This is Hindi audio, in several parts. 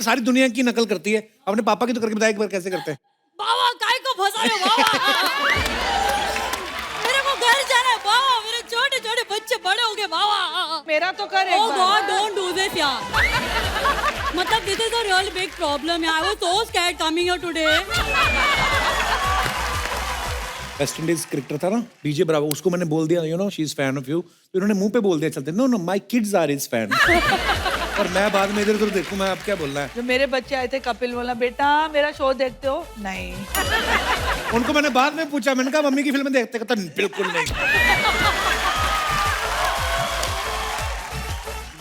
सारी दुनिया की नकल करती है, अपने पापा की तो करके बताया एक बार कैसे करते हैं। बाबा काय को फंसा रहे हो बाबा? मेरे को घर जाना है बाबा, मेरे छोटे छोटे बच्चे बड़े हो गए बाबा। मेरा तो कर एक Oh bar. God, don't do this यार। मतलब this is a real big problem यार। I was so scared coming here today। West Indies cricketer था ना डीजे ब्रावो, उसको मैंने बोल दिया you know she is fan of you, तो इन्होंने मुंह पे बोल दिया चलते, no no my kids are his fan. और मैं बाद में इधर उधर देखूं मैं अब क्या बोलना है। जो मेरे बच्चे आए थे कपिल बोला बेटा मेरा शो देखते हो? नहीं। उनको मैंने बाद में पूछा, मैंने कहा मम्मी की फिल्म देखते, कहता बिल्कुल नहीं।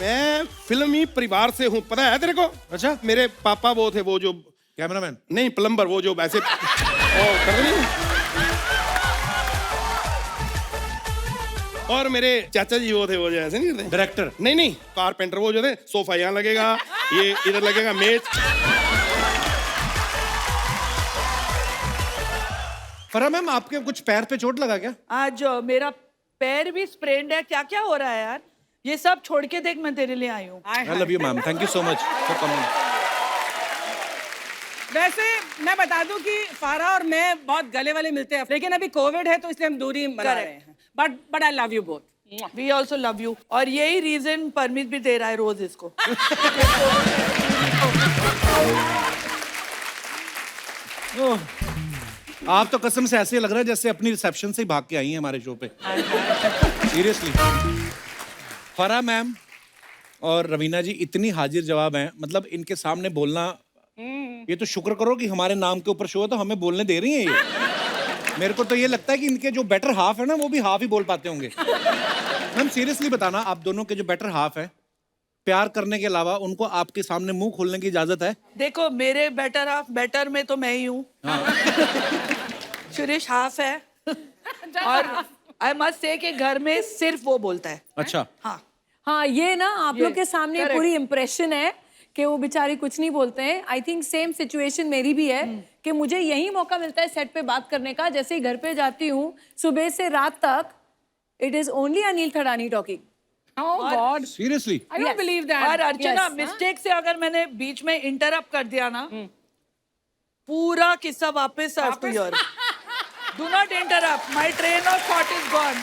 मैं फिल्मी परिवार से हूँ, पता है तेरे को? अच्छा, मेरे पापा वो थे, वो जो कैमरामैन नहीं प्लम्बर, वो जो वैसे करते नहीं। और मेरे चाचा जी वो थे, वो जो ऐसे नहीं करते, डायरेक्टर। नहीं नहीं कारपेंटर, वो जो थे, सोफा यहाँ लगेगा, ये इधर लगेगा, मेज। फरा मैम आपके कुछ पैर पे चोट लगा क्या? आज मेरा पैर भी स्प्रेन्ड है, क्या क्या हो रहा है यार? ये सब छोड़ के देख, मैं तेरे लिए आई हूँ। आई love you ma'am, thank you so much for coming. वैसे मैं बता दूं कि फारा और मैं बहुत गले वाले मिलते हैं, लेकिन अभी कोविड है तो इसलिए हम दूरी बना रहे हैं। But I love you both. We also love you. और यही रीजन परमिट भी दे रहा है रोज इसको। आप तो कसम से ऐसे लग रहा है जैसे अपनी रिसेप्शन से ही भाग के आई हैं हमारे शो पे। सीरियसली फरा मैम और रवीना जी इतनी हाजिर जवाब हैं, मतलब इनके सामने बोलना, ये तो शुक्र करो कि हमारे नाम के ऊपर शो है तो हमें बोलने दे रही हैं ये। मेरे को तो ये लगता है कि इनके जो बेटर हाफ है ना वो भी हाफ ही बोल पाते होंगे। मैम सीरियसली बताना, आप दोनों के जो बेटर हाफ है, प्यार करने के अलावा उनको आपके सामने मुंह खोलने की इजाजत है? देखो मेरे बेटर हाफ, बेटर में तो मैं ही हूँ। सुरेश हाफ है। और आई मस्ट से कि घर में सिर्फ वो बोलता है। अच्छा। हाँ हाँ, ये ना आप लोग के सामने correct. पूरी इम्प्रेशन है कि वो बेचारे कुछ नहीं बोलते हैं। आई थिंक सेम सिचुएशन मेरी भी है कि मुझे यही मौका मिलता है सेट पे बात करने का। जैसे ही घर पे जाती हूँ सुबह से रात तक, it is only Anil Thadani talking. Oh God, seriously I don't believe that. और अर्चना Yes. मिस्टेक से अगर मैंने बीच में इंटरप्ट कर दिया ना, पूरा किस्सा वापस to your. Do not interrupt, my train of thought is gone.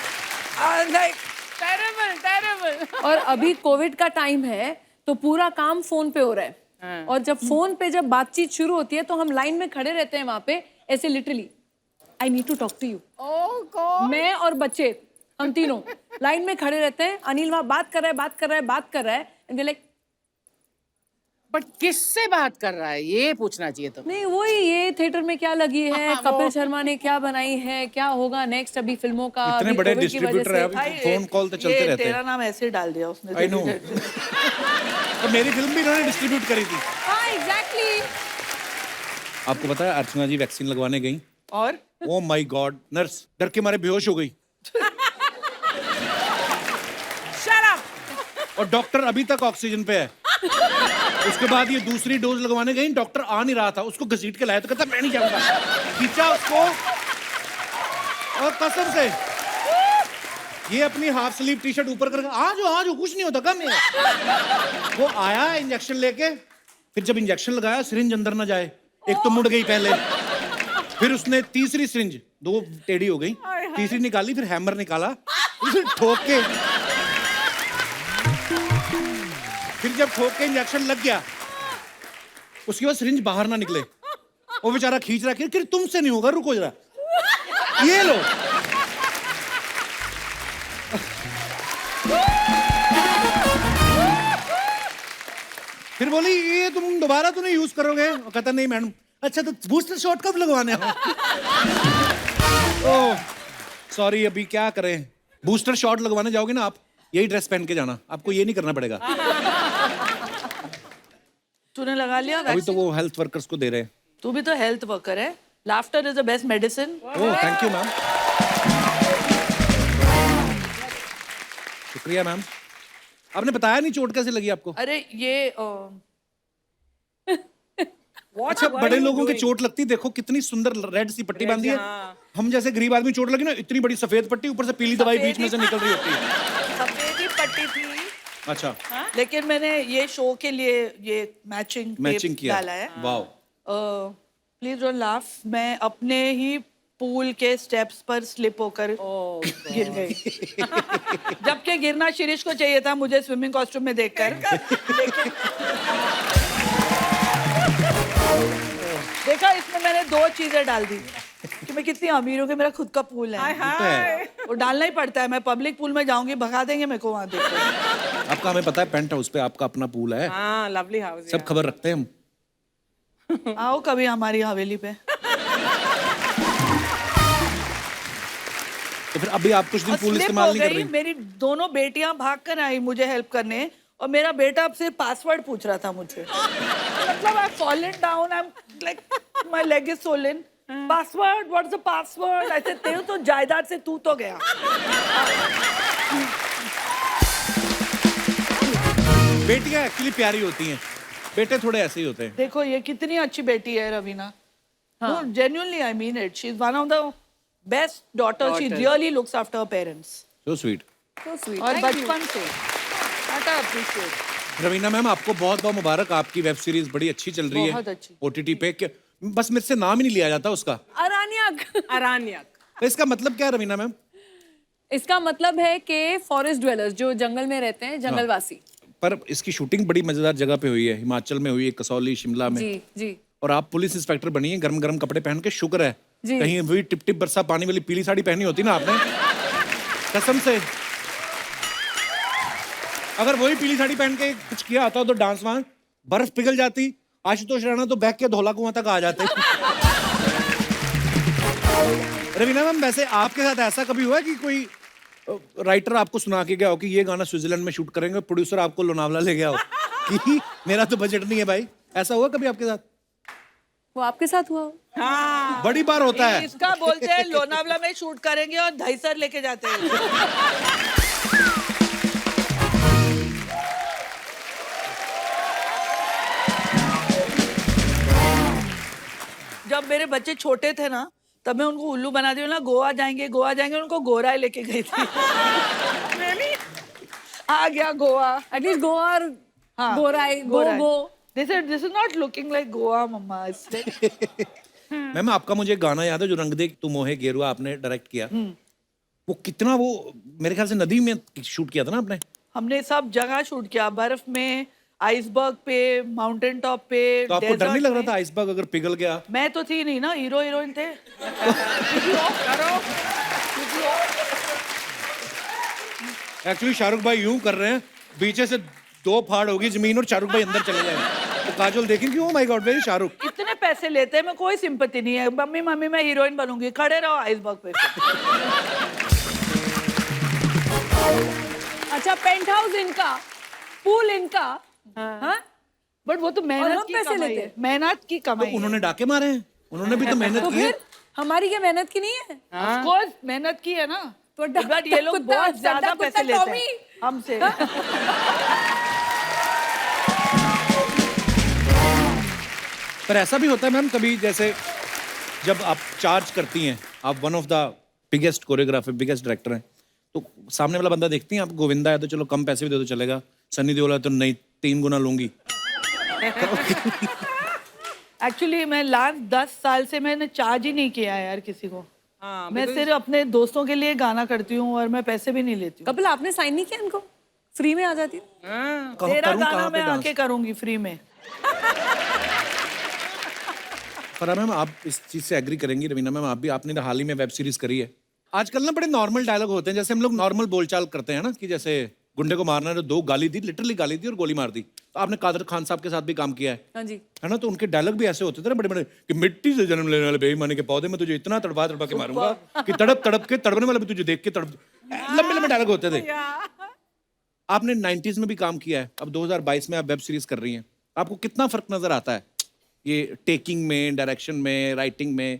I like Terrible, terrible. और अभी कोविड का टाइम है तो पूरा काम फोन पे हो रहा है। और जब फोन पे जब बातचीत शुरू होती है तो हम लाइन में खड़े रहते हैं वहां पे ऐसे, literally I need to talk to you. Oh God. मैं और बच्चे हम तीनों लाइन में खड़े रहते हैं। अनिल वहां बात कर रहा है, बात कर रहा है, बात कर रहा है, एंड लाइक But किससे बात कर रहा है ये पूछना चाहिए तो। नहीं वही, ये थिएटर में क्या लगी है, कपिल शर्मा ने क्या बनाई है, क्या होगा नेक्स्ट अभी फिल्मों का। इतने अभी बड़े COVID की वजह डिस्ट्रीब्यूटर है, से। अभी फोन कॉल तो चलते रहते तेरा हैं। नाम ऐसे डाल दिया उसने। I know. तो मेरी फिल्म भी इन्होंने डिस्ट्रीब्यूट करी थी। हाँ एग्जैक्टली। आपको पता है अर्चना जी वैक्सीन लगवाने गई, और ओ माय गॉड, नर्स डर के मारे बेहोश हो गई। Shut up. और डॉक्टर अभी तक ऑक्सीजन पे है। उसके बाद ये दूसरी डोज लगवाने गई, डॉक्टर आ नहीं रहा था, उसको घसीट के लाया तो कहता मैं नहीं जाऊंगा। खींचा उसको और कसम से ये अपनी हाफ स्लीव टी शर्ट ऊपर करके आज कुछ नहीं होता कम है। वो आया इंजेक्शन लेके, फिर जब इंजेक्शन लगाया सिरिंज अंदर ना जाए, एक तो मुड़ गई पहले, फिर उसने तीसरी सिरिंज, दो टेढ़ी हो गई, तीसरी निकाली, फिर हैमर निकाला, फिर ठोक के, फिर जब ठोक के इंजेक्शन लग गया उसके बाद सिरिंज बाहर ना निकले, वो बेचारा खींच रहा कि तुमसे नहीं होगा, रुको जरा, ये लो। फिर बोली ये तुम दोबारा तो नहीं यूज करोगे? वो कहता नहीं मैडम। अच्छा तो बूस्टर शॉट कब लगवाने हो? ओह सॉरी, अभी क्या करें, बूस्टर शॉट लगवाने जाओगे ना आप, यही ड्रेस पहन के जाना, आपको ये नहीं करना पड़ेगा। तूने लगा लिया अभी तो वैक्सीन? वो हेल्थ वर्कर्स को दे रहे हैं। तू भी तो हेल्थ वर्कर है। Laughter is the best medicine. Oh thank you ma'am, शुक्रिया मैम। आपने बताया नहीं चोट कैसे लगी आपको? अरे ये अच्छा बड़े लोगों की चोट लगती, देखो कितनी सुंदर रेड सी पट्टी बांधी है। हम जैसे गरीब आदमी चोट लगी ना, इतनी बड़ी सफेद पट्टी, ऊपर से पीली दवाई बीच में से निकल रही होती है। सफेद ही पट्टी थी, अच्छा, लेकिन मैंने ये शो के लिए ये मैचिंग किया डाला है। वाओ। प्लीज डोंट लाफ, मैं अपने ही पूल के स्टेप्स पर स्लिप होकर गिर गई। जबकि गिरना शिरीष को चाहिए था मुझे स्विमिंग कॉस्ट्यूम में देखकर। लेकिन देखा, इसमें मैंने 2 चीजें डाल दी कि मैं कितनी अमीर हूँ कि मेरा खुद का पूल है। वो डालना ही पड़ता है। मैं पब्लिक पूल में जाऊंगी, भगा देंगे मेरे को वहां देखकर। आपका हमें पता है पेंट हाउस पे आपका अपना पूल है, हाँ, लवली हाउस। सब खबर रखते हैं हम। आओ कभी हमारी हवेली पे। तो फिर अभी आप कुछ दिन और पूल slip इस्तेमाल हो नहीं कर गई, रही? मेरी दोनों बेटियां भाग कर आई मुझे हेल्प करने, और मेरा बेटा अब सिर्फ पासवर्ड पूछ रहा था मुझे। मतलब आई fallen down, I am like my leg is Solan. Password, what's the password? ऐसे तेरे तो जायदाद से तू तो गया। बेटियां एक्चुअली प्यारी होती हैं, बेटे थोड़े ऐसे ही होते हैं। देखो ये कितनी अच्छी बेटी है Raveena. No genuinely I mean it, she is one of the best daughter. She really looks after her parents. So sweet. So sweet. और Thank you. बचपन से टाटा अप्रिशिएट। रवीना मैम, आपको बहुत बहुत मुबारक, आपकी वेब सीरीज बड़ी अच्छी चल रही बहुत है अच्छी। ओटीटी पे। बस मेरे से नाम ही नहीं लिया जाता उसका। अरानियक। अरानियक। तो इसका मतलब क्या है रवीना मैम? इसका मतलब है कि फॉरेस्ट ड्वेलर्स, जो जंगल में रहते हैं, जंगलवासी। पर इसकी शूटिंग बड़ी मजेदार जगह पे हुई है, हिमाचल में हुई है, कसौली, शिमला में। जी जी। और आप पुलिस इंस्पेक्टर बनी है, गरम गरम कपड़े पहन के, शुक्र है। जी। कहीं वही टिप टिप बरसा पानी वाली पीली साड़ी पहनी होती ना आपने, कसम से। अगर वही पीली साड़ी पहन के कुछ किया होता तो डांस वांस, बर्फ पिघल जाती, आशुतोष राणा तो बैग के धौला कुआं तक आ जाते। रवीना मैम, वैसे आपके साथ ऐसा कभी हुआ है कि कोई राइटर आपको सुना के गया हो कि ये गाना स्विट्जरलैंड में शूट करेंगे, प्रोड्यूसर आपको लोनावला ले गया हो कि मेरा तो बजट नहीं है भाई? ऐसा हुआ कभी आपके साथ? वो आपके साथ हुआ हो? बड़ी बार होता है। इसका बोलते हैं लोनावला में शूट करेंगे और दहीसर लेके जाते हैं। जब मेरे बच्चे छोटे थे ना, तब मैं उनको उल्लू बना दी ना, गोवा जाएंगे उनको गोरा लेके गई थी। आ गया गोवा। एटलीस्ट गोवा और Gorai, go. This is not looking like Goa mamma. Ma'am, आपका मुझे गाना याद है जो रंग दे तू मोहे गेरुआ आपने डायरेक्ट किया, वो कितना, वो मेरे ख्याल से नदी में शूट किया था ना आपने? हमने सब जगह शूट किया, बर्फ में, आइसबर्ग पे, माउंटेन टॉप पे। तो आपको डर नहीं desert लग रहा में। था आइसबर्ग अगर पिघल गया? मैं तो थी नहीं ना, हीरो हीरोइन थे। एक्चुअली शाहरुख भाई यूं कर रहे हैं, पीछे से 2 फाड़ होगी जमीन और शाहरुख भाई अंदर चले जाएंगे। तो काजोल देखेंगे, oh my God, very Shahrukh. इतने पैसे लेते हैं, मैं कोई सिंपैथी नहीं है। मम्मी मम्मी मैं हीरोइन बनूंगी, खड़े रहो आइसबर्ग पे। अच्छा, पेंट हाउस इनका, पूल इनका। हाँ? बट वो तो और मेहनत हम की पैसे कमाई लेते है, हैं। मेहनत की तो कमाई है। उन्होंने डाके मारे हैं, उन्होंने भी तो मेहनत तो की है। फिर हमारी क्या मेहनत की नहीं है? Of course, मेहनत की है ना। तो बट ये लोग कुत्ता- बहुत ज्यादा सड्डा पैसे कुत्ता लेते टॉमी। हैं हमसे। पर ऐसा भी होता है मैम कभी, जैसे जब आप चार्ज करती हैं, आप one of the biggest choreographer, biggest director हैं, तो सामने वाला बंदा देखती हैं आप, गोविंदा है तो चलो कम पैसे भी दे दो चलेगा, सन्नी देओल है तो नहीं 3 गुना लूंगी। एक्चुअली मैं लास्ट 10 साल से मैंने चार्ज ही नहीं किया है यार किसी को। मैं सिर्फ अपने दोस्तों के लिए गाना करती हूँ और मैं पैसे भी नहीं लेती हूँ। कपिल, आपने साइन नहीं किया इनको? फ्री में आ जाती। तेरा करूं गाना कहाँ पे मैं डांस? आके करूंगी फ्री में। पर मैम, आप इस चीज से एग्री करेंगी रवीना मैम, आप भी, आपने हाल ही में वेब सीरीज करी है। आजकल ना बड़े नॉर्मल डायलॉग होते हैं, जैसे हम लोग नॉर्मल बोलचाल करते हैं ना, कि जैसे गुंडे को मारना है तो 2 गाली दी, लिटरली गाली दी और गोली मार दी। तो आपने कादर खान साहब के साथ भी काम किया है, हाँ जी। है ना? तो उनके डायलॉग भी ऐसे होते थे ना बड़े बड़े, कि मिट्टी से जन्म लेने वाले बेईमानी के पौधे में तुझे इतना तड़पा तड़पा के मारूंगा कि तड़प तड़प के तड़पने वाले भी तुझे देख के तड़प। लंबे लंबे डायलॉग होते थे। आपने 90s में भी काम किया है, अब 2022 में आप वेब सीरीज कर रही हैं, आपको कितना फर्क नजर आता है ये टेकिंग में, डायरेक्शन में, राइटिंग में?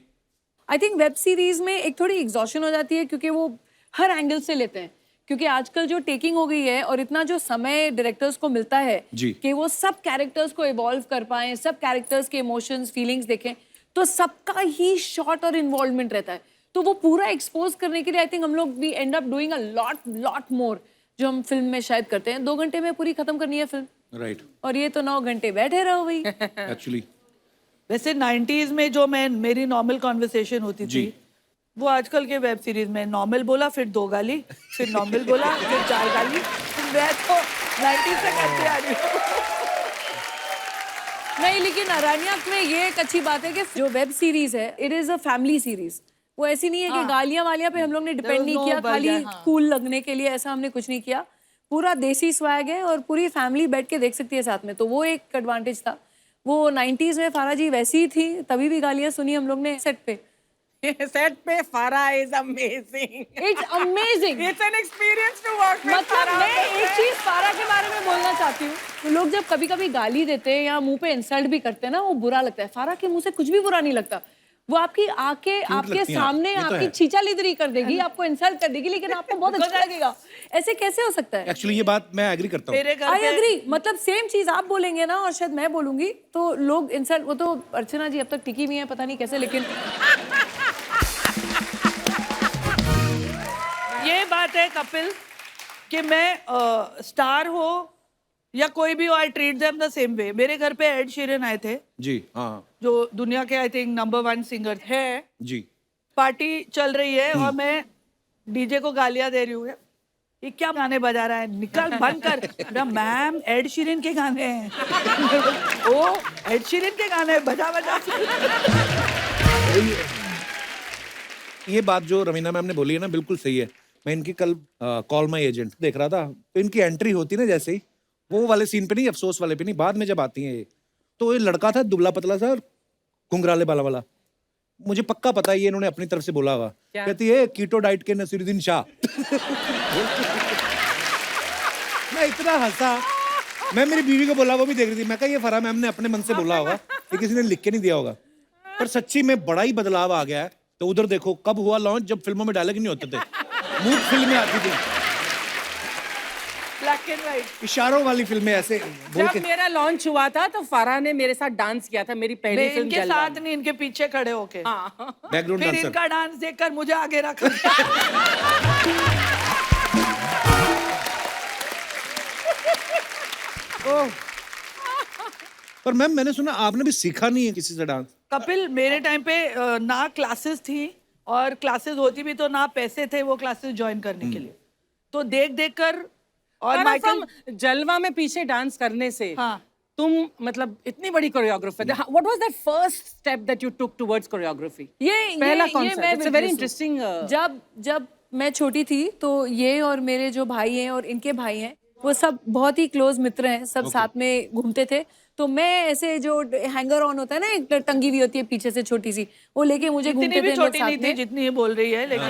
आई थिंक वेब सीरीज में एक थोड़ी एग्जॉशन हो जाती है, क्योंकि वो हर एंगल से लेते हैं, क्योंकि आजकल जो टेकिंग हो गई है और इतना जो समय डायरेक्टर्स को मिलता है जी। कि वो सब कैरेक्टर्स को इवॉल्व कर पाएं, सब कैरेक्टर्स के इमोशंस, फीलिंग्स देखें, तो सबका ही शॉट और इन्वॉल्वमेंट रहता है। तो वो पूरा एक्सपोज करने के लिए आई थिंक हम लोग we end up doing a lot more जो हम फिल्म में शायद करते हैं, 2 घंटे में पूरी खत्म करनी है फिल्म, राइट और ये तो 9 घंटे बैठे रहो भाई। एक्चुअली वैसे 90s में जो मेरी नॉर्मल कॉन्वर्सेशन होती जी। थी वो आजकल के वेब सीरीज में नॉर्मल बोला फिर 2 गाली, फिर नॉर्मल बोला फिर 4 गाली, फिर मैं तो 90s से करते आ रही हूँ। नहीं, लेकिन अरण्यक में ये एक अच्छी बात है कि जो वेब सीरीज है it is a family series. वो ऐसी नहीं है कि गालियां वालियां पे हम लोग ने डिपेंड नहीं no किया, खाली vulgar, कूल लगने के लिए, ऐसा हमने कुछ नहीं किया। पूरा देसी स्वैग है और पूरी फैमिली बैठ के देख सकती है साथ में, तो वो एक एडवांटेज था। वो 90s में फारा जी वैसी ही थी, तभी भी गालियां सुनी हम लोग ने सेट पे। सेट पे Farah is amazing, it's amazing, it's an experience to work with मतलब फारा। मैं एक चीज फारा के बारे में बोलना चाहती हूँ, तो लोग जब कभी कभी गाली देते हैं या मुंह पे इंसल्ट भी करते हैं ना, वो बुरा लगता है। फारा के मुंह से कुछ भी बुरा नहीं लगता। वो आपकी आके आपके लगती हैं सामने आप, ये तो आपकी है। छीछालिदरी कर देगी, आपको इंसल्ट कर देगी, लेकिन आपको बहुत अच्छा लगेगा। ऐसे कैसे हो सकता है? एक्चुअली ये बात मैं एग्री करता हूँ। मेरे घर आई पे एग्री, मतलब सेम चीज आप बोलेंगे ना और शायद मैं बोलूंगी तो लोग इंसल्ट, वो तो अर्चना जी अब तक टिकी हुई है पता नहीं कैसे, लेकिन ये बात है कपिल कि मैं स्टार हो या कोई भी हो, I treat them the same way. मेरे घर पे एड शीरन आए थे जी हाँ जो दुनिया के आई थिंक नंबर 1 सिंगर है। जी। पार्टी चल रही है और मैं डीजे को गालियां दे रही हूँ, ये क्या गाने बजा रहा है, निकल बंद कर। मैम एड शीरन के गाने हैं। ओ एड शीरन के गाने बजा बजा। ये बात जो रवीना मैम ने बोली है ना बिल्कुल सही है। मैं इनकी कल कॉल माई एजेंट देख रहा था, तो इनकी एंट्री होती ना जैसे ही, वो वाले सीन पे नहीं, अफसोस वाले पे नहीं, बाद में जब आती हैं ये, तो ये लड़का था दुबला पतला सा और घुंघराले बाला वाला। मुझे पक्का पता है ये इन्होंने अपनी तरफ से बोला होगा। कहती है कीटो डाइट के नसीरुद्दीन शाह। मैं इतना हंसा, मैं मेरी बीवी को बोला, वो भी देख रही थी। मैं कहा ये फराह मैम ने अपने मन से बोला होगा, ये किसी ने लिख के नहीं दिया होगा। पर सच्ची में बड़ा ही बदलाव आ गया है। तो उधर देखो कब हुआ लॉन्च, जब फिल्मों में डायलॉग नहीं होते थे, मूड फिल्में आती थी, ब्लैक एंड व्हाइट इशारों वाली फिल्में ऐसे बोल जब के। मेरा लॉन्च हुआ था तो फारा ने मेरे साथ डांस किया था, मेरी पहली फिल्म इनके जलवा साथ नहीं, इनके पीछे खड़े होके। बैकग्राउंड फिर डांसर। इनका डांस देखकर मुझे आगे रखा। पर मैम मैंने सुना आपने भी सीखा नहीं है किसी से डांस। कपिल मेरे टाइम पे ना क्लासेस थी, और क्लासेस होती भी तो ना पैसे थे वो क्लासेस ज्वाइन करने के लिए। तो देख देख कर और फारा माइकल from जलवा में पीछे डांस करने से हाँ। तुम मतलब इतनी बड़ी choreographer. What was that first step that you took towards choreography? पहला कॉन्सेप्ट, मैं इट्स अ वेरी witness हूँ। इंटरेस्टिंग। जब मैं छोटी थी तो ये और मेरे जो भाई हैं और इनके भाई हैं, वो सब बहुत ही क्लोज मित्र हैं, सब साथ में घूमते थे। तो मैं ऐसे जो हैंगर ऑन होता है ना, एक टंगी हुई होती है पीछे से छोटी सी, वो लेके मुझे इतनी घूमते भी थे इन लोग छोटी नहीं साथ थी में। जितनी ये बोल रही है, लेकिन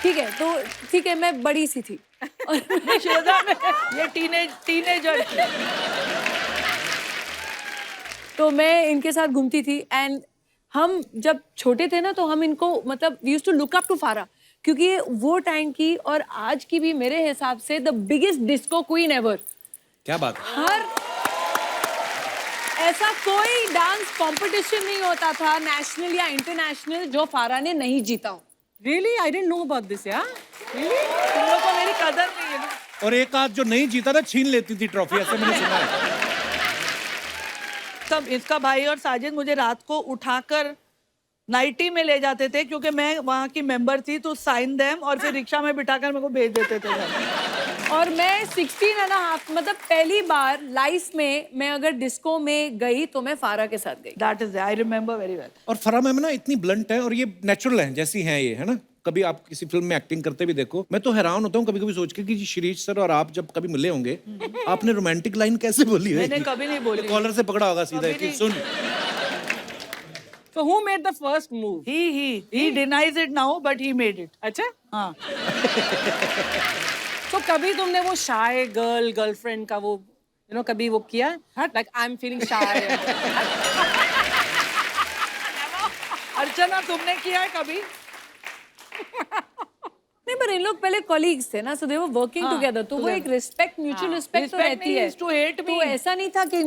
ठीक है, तो ठीक है, मैं बड़ी सी थी। और श्रद्धा में ये टीनेजर थी। तो मैं इनके साथ घूमती थी। एंड हम जब छोटे थे ना, तो हम इनको मतलब we used to look up to Farah, क्योंकि ये वो टाइम की और आज की भी मेरे हिसाब से the biggest disco queen ever. क्या बात है। हर ऐसा कोई डांस कंपटीशन नहीं होता था नेशनल या इंटरनेशनल जो फारा ने नहीं जीता हो। Really I didn't know about this. या रियली तुम लोग को मेरी कदर नहीं है ना। और एक आध जो नहीं जीता था छीन लेती थी ट्रॉफी, ऐसे मैंने सुना है। तब इसका भाई और साजिद मुझे रात को उठाकर नाइटी में ले जाते थे, क्योंकि मैं वहाँ की मेंबर थी, तो साइन देम, और फिर रिक्शा में बिठाकर मेरे को भेज देते थे घर। और मैं 16 एंड हाफ, मतलब पहली बार लाइफ में मैं अगर डिस्को में गई तो मैं फारा के साथ गई। That is I remember very well. और फराह मैम ना इतनी ब्लंट है और ये नेचुरल है जैसी हैं ये, है ना। कभी आप किसी फिल्म में एक्टिंग करते भी देखो, मैं तो हैरान होता हूँ कभी कभी सोच के कि जी शिरीष सर और आप जब कभी मिले होंगे, आपने रोमांटिक लाइन कैसे बोली है? मैंने कभी नहीं बोली। कॉलर से पकड़ा होगा सीधा कि सुन। So who made the first move? He denies it now, but he made it. अच्छा? हाँ। तो कभी तुमने वो शाय गर्लफ्रेंड का वो कभी वो किया? Like I'm feeling shy. अर्चना तुमने किया है कभी? नहीं, पर इन लोग पहले कॉलीग्स थे ना, सो दे वर वर्किंग टुगेदर, तो वो एक रिस्पेक्ट, म्यूचुअल रिस्पेक्ट तो Respect रहती नहीं, है। he used to hate me. तो ऐसा नहीं था कि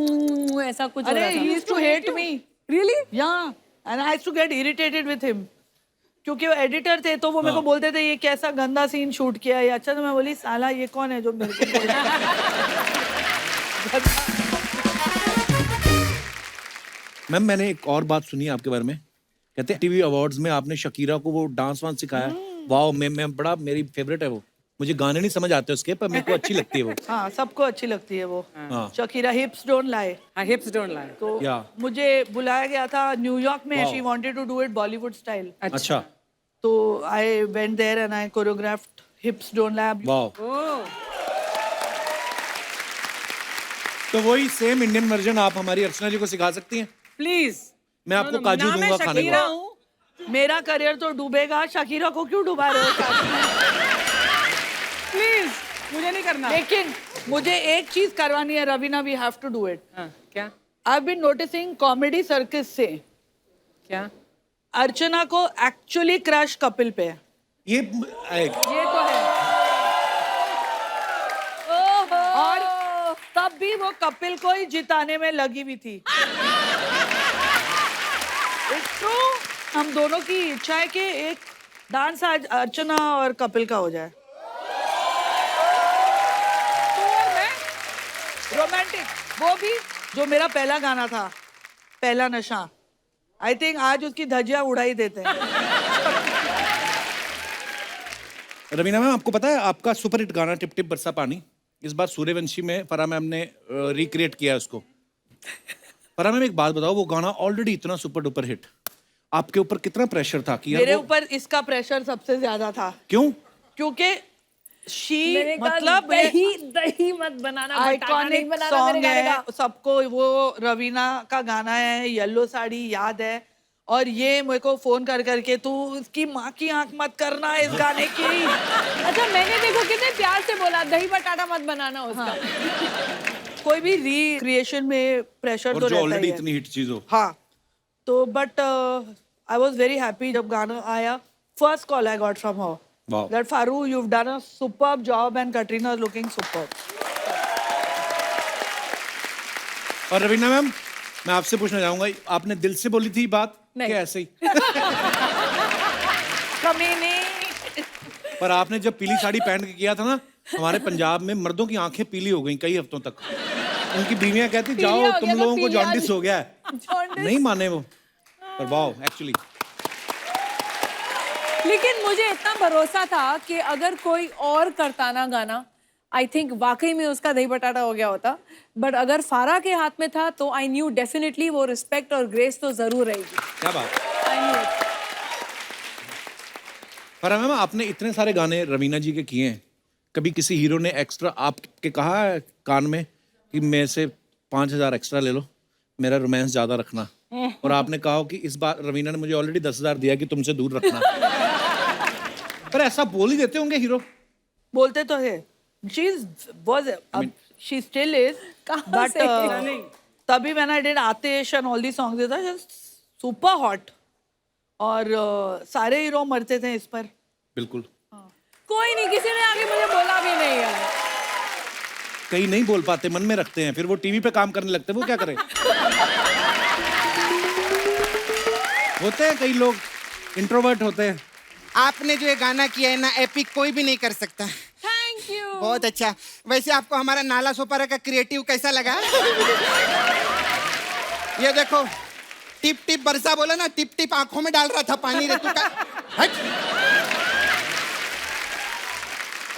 ऐसा कुछ हो अरे रहा था। he used to hate me. Really? Yeah, and I used to get irritated with him. क्योंकि वो एडिटर थे तो वो मेरे को बोलते थे ये कैसा गंदा सीन शूट किया है। अच्छा तो मैं बोली साला ये कौन है जो मेरे को बोल रहा है? मैम मैंने एक और बात सुनी है आपके बारे में, कहते हैं टीवी अवार्ड्स में आपने शकीरा को वो डांस वांस सिखाया। वाओ, मैं बड़ा, मेरी फेवरेट है वो। मुझे गाने नहीं समझ आते उसके, पर मेरे को अच्छी लगती है वो। हाँ सबको अच्छी लगती है वो। हाँ। शकीरा हिप्स डोंट लाई। हाँ, hips don't lie. तो या। मुझे बुलाया गया था न्यूयॉर्क में। Wow. She wanted to do it Bollywood style. अच्छा। तो I went there and I choreographed hips don't lie. Wow. Oh. तो वही सेम इंडियन वर्जन आप हमारी अर्चना जी को सिखा सकती हैं। Please. मैं आपको No, no, काजू ना मैं दूंगा खाने शकीरा को। हूँ। मेरा करियर तो डूबेगा, शकीरा को क्यों डुबा रहे हो साथ में? Please. मुझे नहीं करना। लेकिन मुझे एक चीज करवानी है Raveena, we have to do it. हाँ, क्या? I been noticing comedy circus से क्या? अर्चना को एक्चुअली क्रश कपिल पे है। ये ये तो है। और तब भी वो कपिल को ही जिताने में लगी हुई थी। It's true। हम दोनों की इच्छा है कि एक डांस आज अर्चना और कपिल का हो जाए। रोमांटिक, वो भी जो मेरा पहला गाना था, पहला नशा। आई थिंक आज उसकी धज्जियां उड़ाई देते हैं। रवीना मैम, आपको पता है आपका सुपर हिट गाना टिप टिप बरसा पानी इस बार सूर्यवंशी में फराह मैम ने रिक्रिएट किया है उसको। फराह मैम एक बात बताओ, वो गाना ऑलरेडी इतना सुपर डुपर हिट, आपके ऊपर कितना प्रेशर था कि यार मेरे वो- ऊपर इसका प्रेशर सबसे ज्यादा था। क्यों? क्योंकि शी मैंने कहा, मतलब दही मत बनाना, बटाना नहीं आइकॉनिक बनाना मेरे सॉन्ग गाने है का। सबको। वो रवीना का गाना है, येलो साड़ी याद है। और ये मेरे को फोन कर करके तू इसकी माँ की आंख मत करना इस गाने की। अच्छा, मैंने देखो कितने प्यार से बोला दही बटाटा मत बनाना उसका। कोई भी रिक्रिएशन में प्रेशर और तो जो रहता ऑलरेडी ही है। इतनी हिट चीज हो। हाँ तो but I was very happy जब गाना आया। First call I got from her Wow. That Farah you have done a superb job and Katrina is looking superb. और रवीना मैम, मैं आपसे पूछना चाहूंगा, आपने दिल से बोली थी बात नहीं। कि ऐसे ही? कमीनी। पर आपने जब पीली साड़ी पहन के किया था ना, हमारे पंजाब में मर्दों की आंखें पीली हो गई कई हफ्तों तक। उनकी बीवियां कहती पीलिया जाओ हो गया तुम था, लोगों को पीलिया जॉन्डिस हो गया है। जॉन्डिस। नहीं माने वो, पर वाओ एक्चुअली। लेकिन मुझे इतना भरोसा था कि अगर कोई और करता ना गाना, आई थिंक वाकई में उसका दही बटाटा हो गया होता। बट अगर फारा के हाथ में था तो आई न्यू डेफिनेटली वो रिस्पेक्ट और ग्रेस तो जरूर रहेगी। क्या बात। I knew it. Farah ma'am, आपने इतने सारे गाने रवीना जी के किए हैं, कभी किसी हीरो ने एक्स्ट्रा आपके कहा है कान में कि मेरे से 5,000 एक्स्ट्रा ले लो, मेरा रोमांस ज्यादा रखना? और आपने कहा हो कि इस बार रवीना ने मुझे ऑलरेडी 10,000 दिया कि तुमसे दूर रखना। पर ऐसा बोल ही देते होंगे हीरो। बोलते तो है। She was she still is कहाँ बट से? तभी when I did Aatish and all the songs it was super hot. और सारे हीरो मरते थे इस पर। बिल्कुल। कोई नहीं, किसी ने आगे मुझे बोला भी नहीं है। कई नहीं बोल पाते, मन में रखते हैं, फिर वो टीवी पे काम करने लगते हैं, वो क्या करें? होते हैं कई लोग इंट्रोवर्ट होते हैं। आपने जो ये गाना किया है ना, एपिक कोई भी नहीं कर सकता। Thank you. बहुत अच्छा। वैसे आपको हमारा नाला सोपारा का क्रिएटिव कैसा लगा? ये देखो, टिप टिप बरसा बोला ना, टिप टिप आंखों में डाल रहा था पानी रे तू का। हट।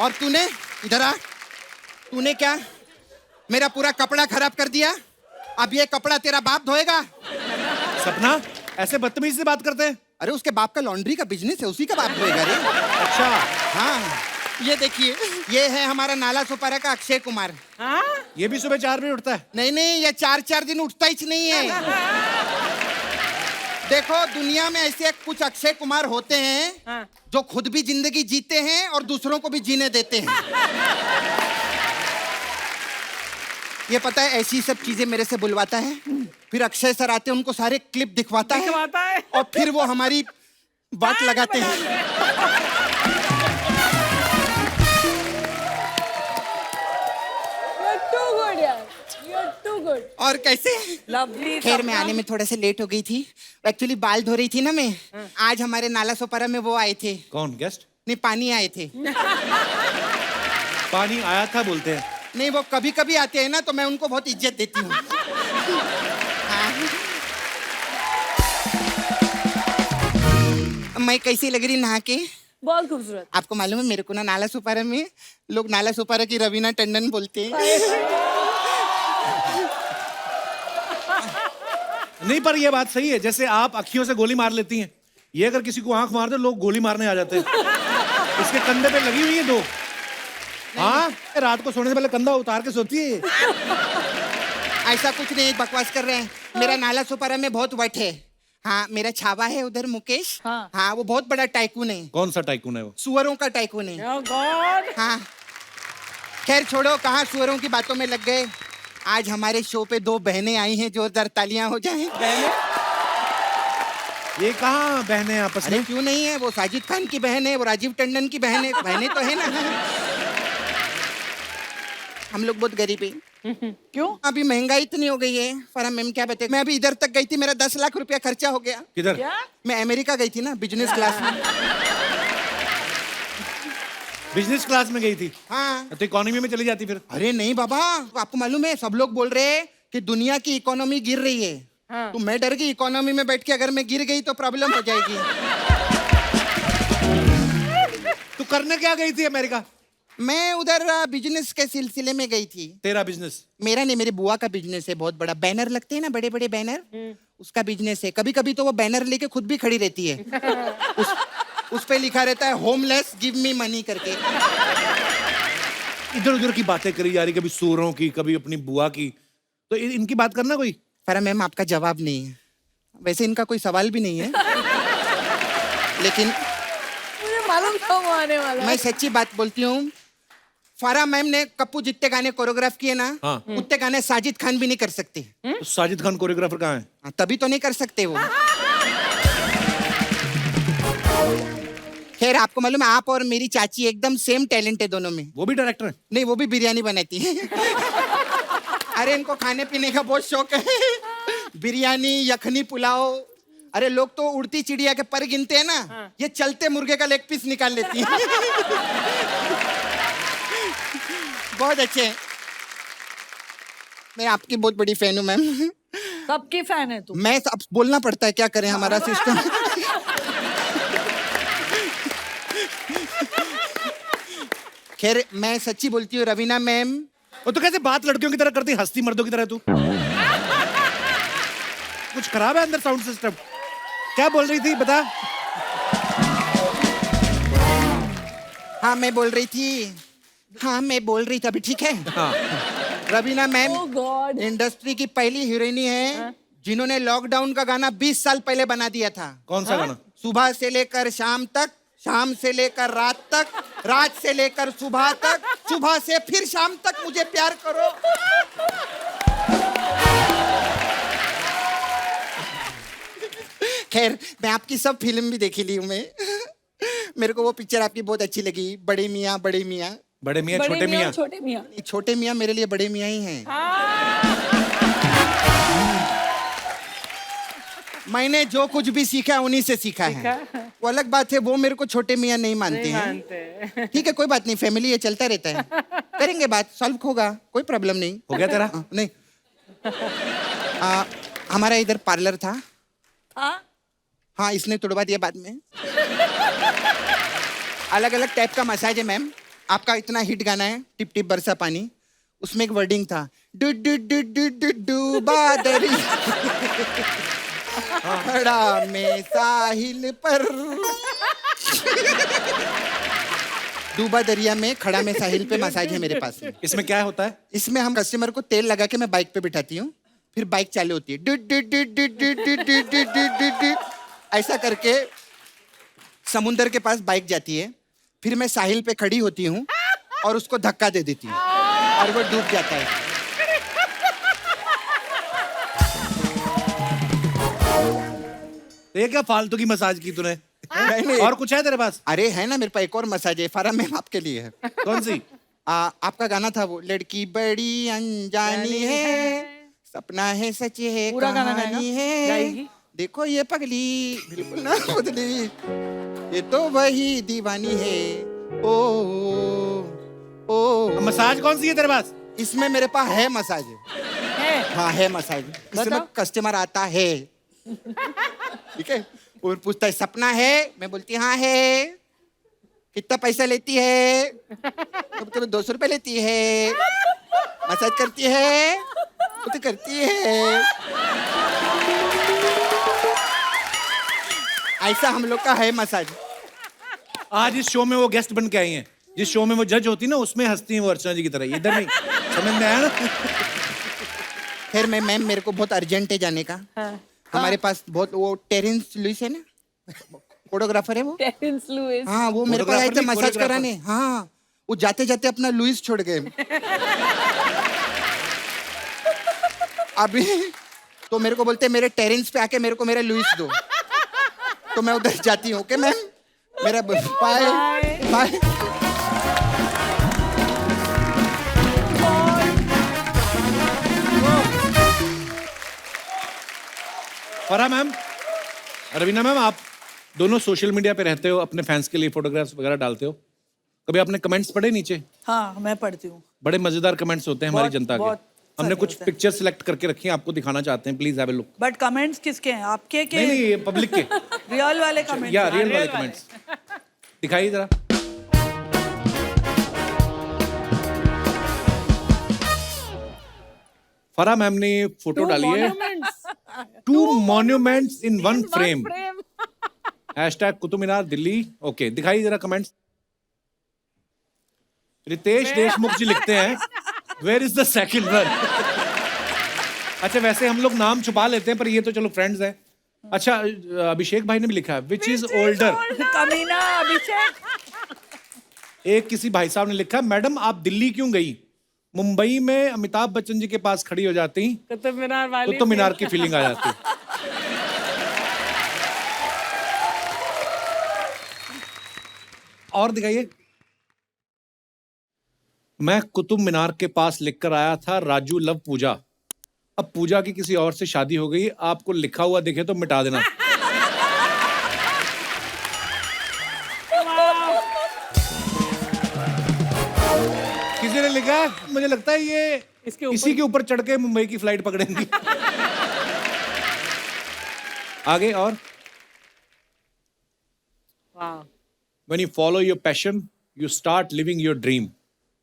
और तूने इधर आ, तूने क्या मेरा पूरा कपड़ा खराब कर दिया? अब ये कपड़ा तेरा बाप धोएगा। सपना, ऐसे बदतमीजी से बात करते हैं? अरे उसके बाप का लॉन्ड्री का बिजनेस है, उसी का बाप धोएगा रे। अच्छा। हाँ, ये देखिए, ये है हमारा नाला सोपारा का अक्षय कुमार। हाँ? ये भी सुबह 4 बजे उठता है? नहीं नहीं, ये 4-4 दिन उठता ही नहीं है। देखो, दुनिया में ऐसे कुछ अक्षय कुमार होते हैं हाँ। जो खुद भी जिंदगी जीते हैं और दूसरों को भी जीने देते हैं। ये पता है, ऐसी सब चीजें मेरे से बुलवाता है, फिर अक्षय सर आते हैं, उनको सारे क्लिप दिखवाता है और फिर वो हमारी बात लगाते हैं। You're too good यार, you're too good. गुड और कैसे? लवली खैर मैं आने में थोड़ा सा लेट हो गई थी। एक्चुअली बाल धो रही थी ना मैं। आज हमारे नाला सोपारा में वो आए थे। कौन गेस्ट? नहीं, पानी आए थे। पानी आया था बोलते हैं। नहीं, वो कभी कभी आते हैं ना, तो मैं उनको बहुत इज्जत देती हूँ। हाँ। मैं कैसी लग रही नहा के? बहुत खूबसूरत। आपको मालूम है मेरे को ना नाला सुपारा में लोग नाला सुपारा की रवीना टंडन बोलते हैं। नहीं, पर ये बात सही है, जैसे आप अखियों से गोली मार लेती हैं, ये अगर किसी को आंख मार दे लोग गोली मारने आ जाते हैं। इसके कंधे पे लगी हुई है 2। हाँ, रात को सोने से पहले कंधा उतार के सोती है। ऐसा कुछ नहीं, बकवास कर रहे हैं। मेरा नाला सुपारा में बहुत वट है। हाँ, मेरा छावा है उधर मुकेश। हाँ, वो बहुत बड़ा टाइकून है। कौन सा टाइकून है वो? सुअरों का टाइकून है। Oh God. हाँ, खैर छोड़ो, कहाँ सुअरों की बातों में लग गए। आज हमारे शो पे 2 बहनें आई हैं, जोरदार तालियां हो जाएं। ये कहाँ बहने आपस अरे में? क्यों नहीं है, वो साजिद खान की बहन है, वो राजीव टंडन की बहन है। बहनें तो है ना। हम लोग बहुत गरीब हैं। क्यों? अभी महंगाई इतनी हो गई है। फरा मैम क्या बताए, मैं अभी इधर तक गई थी, मेरा 10 लाख रुपया खर्चा हो गया। किधर? मैं अमेरिका गई थी ना, बिजनेस क्लास में। बिजनेस क्लास में गई थी? हाँ। तो इकोनॉमी में चली जाती फिर? अरे नहीं बाबा, आपको मालूम है सब लोग बोल रहे हैं कि दुनिया की इकोनॉमी गिर रही है। तो मैं डर गई, इकोनॉमी में बैठ के अगर मैं गिर गई तो प्रॉब्लम हो जाएगी। तू करने क्या गई थी अमेरिका? मैं उधर बिजनेस के सिलसिले में गई थी। तेरा बिजनेस? मेरा नहीं, मेरी बुआ का बिजनेस है, बहुत बड़ा। बैनर लगते हैं ना, बड़े बड़े बैनर, उसका बिजनेस है। कभी कभी तो वो बैनर लेके खुद भी खड़ी रहती है। उस पे लिखा रहता है होमलेस गिव मी मनी करके। इधर उधर की बातें करी जा रही, कभी सूरों की, कभी अपनी बुआ की। तो इनकी बात करना कोई। फरा मैम, आपका जवाब नहीं है। वैसे इनका कोई सवाल भी नहीं है, लेकिन मुझे मालूम था वो आने वाला है। मैं सच्ची बात बोलती हूँ। फारा मैम ने कप्पू जितने गाने कोरियोग्राफ किए ना, हाँ। उतने गाने साजिद खान भी नहीं कर सकते। तो साजिद खान कोरियोग्राफर कहाँ है? हाँ, तभी तो नहीं कर सकते वो। खैर आपको मालूम है, आप और मेरी चाची एकदम सेम टैलेंट है दोनों में। वो भी डायरेक्टर है? नहीं, वो भी बिरयानी बनाती है। अरे इनको खाने पीने का बहुत शौक है। बिरयानी, यखनी, पुलाव। अरे लोग तो उड़ती चिड़िया के पर गिनते हैं ना, ये चलते मुर्गे का लेग पीस निकाल लेती है। बहुत अच्छे हैं। मैं आपकी बहुत बड़ी फैन हूँ मैम। सबकी फैन है तू। मैं अब बोलना पड़ता है, क्या करें, हमारा सिस्टम। खैर मैं सच्ची बोलती हूँ रवीना मैम। और तो कैसे बात लड़कियों की तरह करती, हंसती मर्दों की तरह तू? कुछ खराब है अंदर साउंड सिस्टम? क्या बोल रही थी बता? हाँ मैं बोल रही थी, अभी ठीक है? हाँ। Raveena ma'am Oh God. Industry की पहली हीरोइनी है जिन्होंने लॉकडाउन का गाना 20 साल पहले बना दिया था। कौन सा गाना? सुबह से लेकर शाम तक, शाम से लेकर रात तक, रात से लेकर सुबह तक, सुबह से फिर शाम तक मुझे प्यार करो। खैर मैं आपकी सब फिल्म भी देखी ली हूँ मैं। मेरे को वो पिक्चर आपकी बहुत अच्छी लगी, बड़े मियाँ बड़े मियाँ। बड़े मियाँ बड़े छोटे मियाँ, मियाँ? छोटे मियाँ। छोटे मियाँ मेरे लिए बड़े मियाँ ही हैं। मैंने जो कुछ भी सीखा है उन्हीं से सीखा है। वो अलग बात है, वो मेरे को छोटे मियाँ नहीं मानते हैं। ठीक है, कोई बात नहीं, फैमिली ये चलता रहता है। करेंगे बात, सॉल्व होगा, कोई प्रॉब्लम नहीं। हो गया तेरा? नहीं। हमारा इधर पार्लर था। हाँ, इसने तोड़वा दिया बाद में। अलग अलग टाइप का मसाज है मैम। आपका इतना हिट गाना है टिप टिप बरसा पानी, उसमें एक वर्डिंग था, do do do do do do बादरी खड़ा में साहिल पर। डूबा दरिया में, खड़ा में साहिल पे मसाज है मेरे पास में। इसमें क्या होता है? इसमें हम कस्टमर को तेल लगा के मैं बाइक पे बिठाती हूँ, फिर बाइक चालू होती है, do do do do do do do do do do do. ऐसा करके समुंदर के पास बाइक जाती है, फिर मैं साहिल पे खड़ी होती हूँ और उसको धक्का दे देती हूँ और वो डूब जाता है। तो ये क्या फालतू की मसाज की तूने? नहीं। और कुछ है तेरे पास? अरे है ना, मेरे पास एक और मसाज है, फारा मैम आपके लिए है। कौन सी? आपका गाना था वो, लड़की बड़ी अनजानी है, सपना है सच है पूरा गाना कहानी गाएगा? है गाएगी? देखो ये पगली बिल्कुल ना बदली ये तो वही दीवानी है ओ ओ मसाज कौन सी है तेरे पास? इसमें मेरे पास है मसाज है हाँ है मसाज इसमें बताओ। कस्टमर आता है ठीक है वो पूछता है सपना है मैं बोलती हाँ है कितना पैसा लेती है तो 200 रुपए लेती है मसाज करती है वो तो करती है ऐसा हम लोग का है मसाज आज इस शो में वो गेस्ट बन के आई हैं, जिस शो में वो जज होती ना उसमें हंसती हैं वो अर्चना जी की तरह, इधर नहीं। समझ में आया ना? फिर मैं मैम मेरे को बहुत अर्जेंट है जाने का हमारे पास बहुत वो टेरेंस लुइस है ना फोटोग्राफर है वो टेरेंस लुइस हाँ वो मेरे को आए फोटोग्राफर थे नहीं, मसाज कोरियोग्राफर। कराने हाँ वो जाते जाते अपना लुइस छोड़ गए अभी तो मेरे को बोलते मेरे टेरेंस पे आके मेरे को मेरा लुइस दो तो मैं उधर जाती हूँ ओके मैम मेरा बाय बाय फरा मैम, रवीना मैम, आप दोनों सोशल मीडिया पे रहते हो, अपने फैंस के लिए फोटोग्राफ्स वगैरह डालते हो, कभी आपने कमेंट्स पढ़े नीचे? हाँ मैं पढ़ती हूँ बड़े मजेदार कमेंट्स होते हैं हमारी बहुत- जनता के। बहुत हमने सारे कुछ होते हैं। पिक्चर सिलेक्ट करके रखी हैं, आपको दिखाना चाहते हैं, please have a look. But comments किसके हैं आपके के नहीं नहीं, ये पब्लिक के रियल वाले कमेंट्स या रियल वाले कमेंट्स दिखाइए जरा। फरा मैम ने फोटो डाली है, 2 monuments in one frame, hashtag Qutub Minar Delhi. Okay, दिखाइए जरा कमेंट्स। रितेश देशमुख जी लिखते हैं, where is the second one? अच्छा, वैसे हम लोग नाम छुपा लेते हैं, पर ये तो चलो फ्रेंड्स हैं। अच्छा, अभिषेक भाई ने भी लिखा है, विच इज ओल्डर। कमीना अभिषेक एक किसी भाई साहब ने लिखा, मैडम आप दिल्ली क्यों गई? मुंबई में अमिताभ बच्चन जी के पास खड़ी हो जाती कुतुब मीनार वाली कुतुब मीनार की फीलिंग आ जाती। और दिखाइए। मैं कुतुब मीनार के पास लिखकर आया था, राजू लव पूजा। अब पूजा की किसी और से शादी हो गई, आपको लिखा हुआ दिखे तो मिटा देना। किसी ने लिखा है, मुझे लगता है ये इसी के ऊपर चढ़ के मुंबई की फ्लाइट पकड़ेंगी। आगे और वाह when you follow your passion you start living your dream।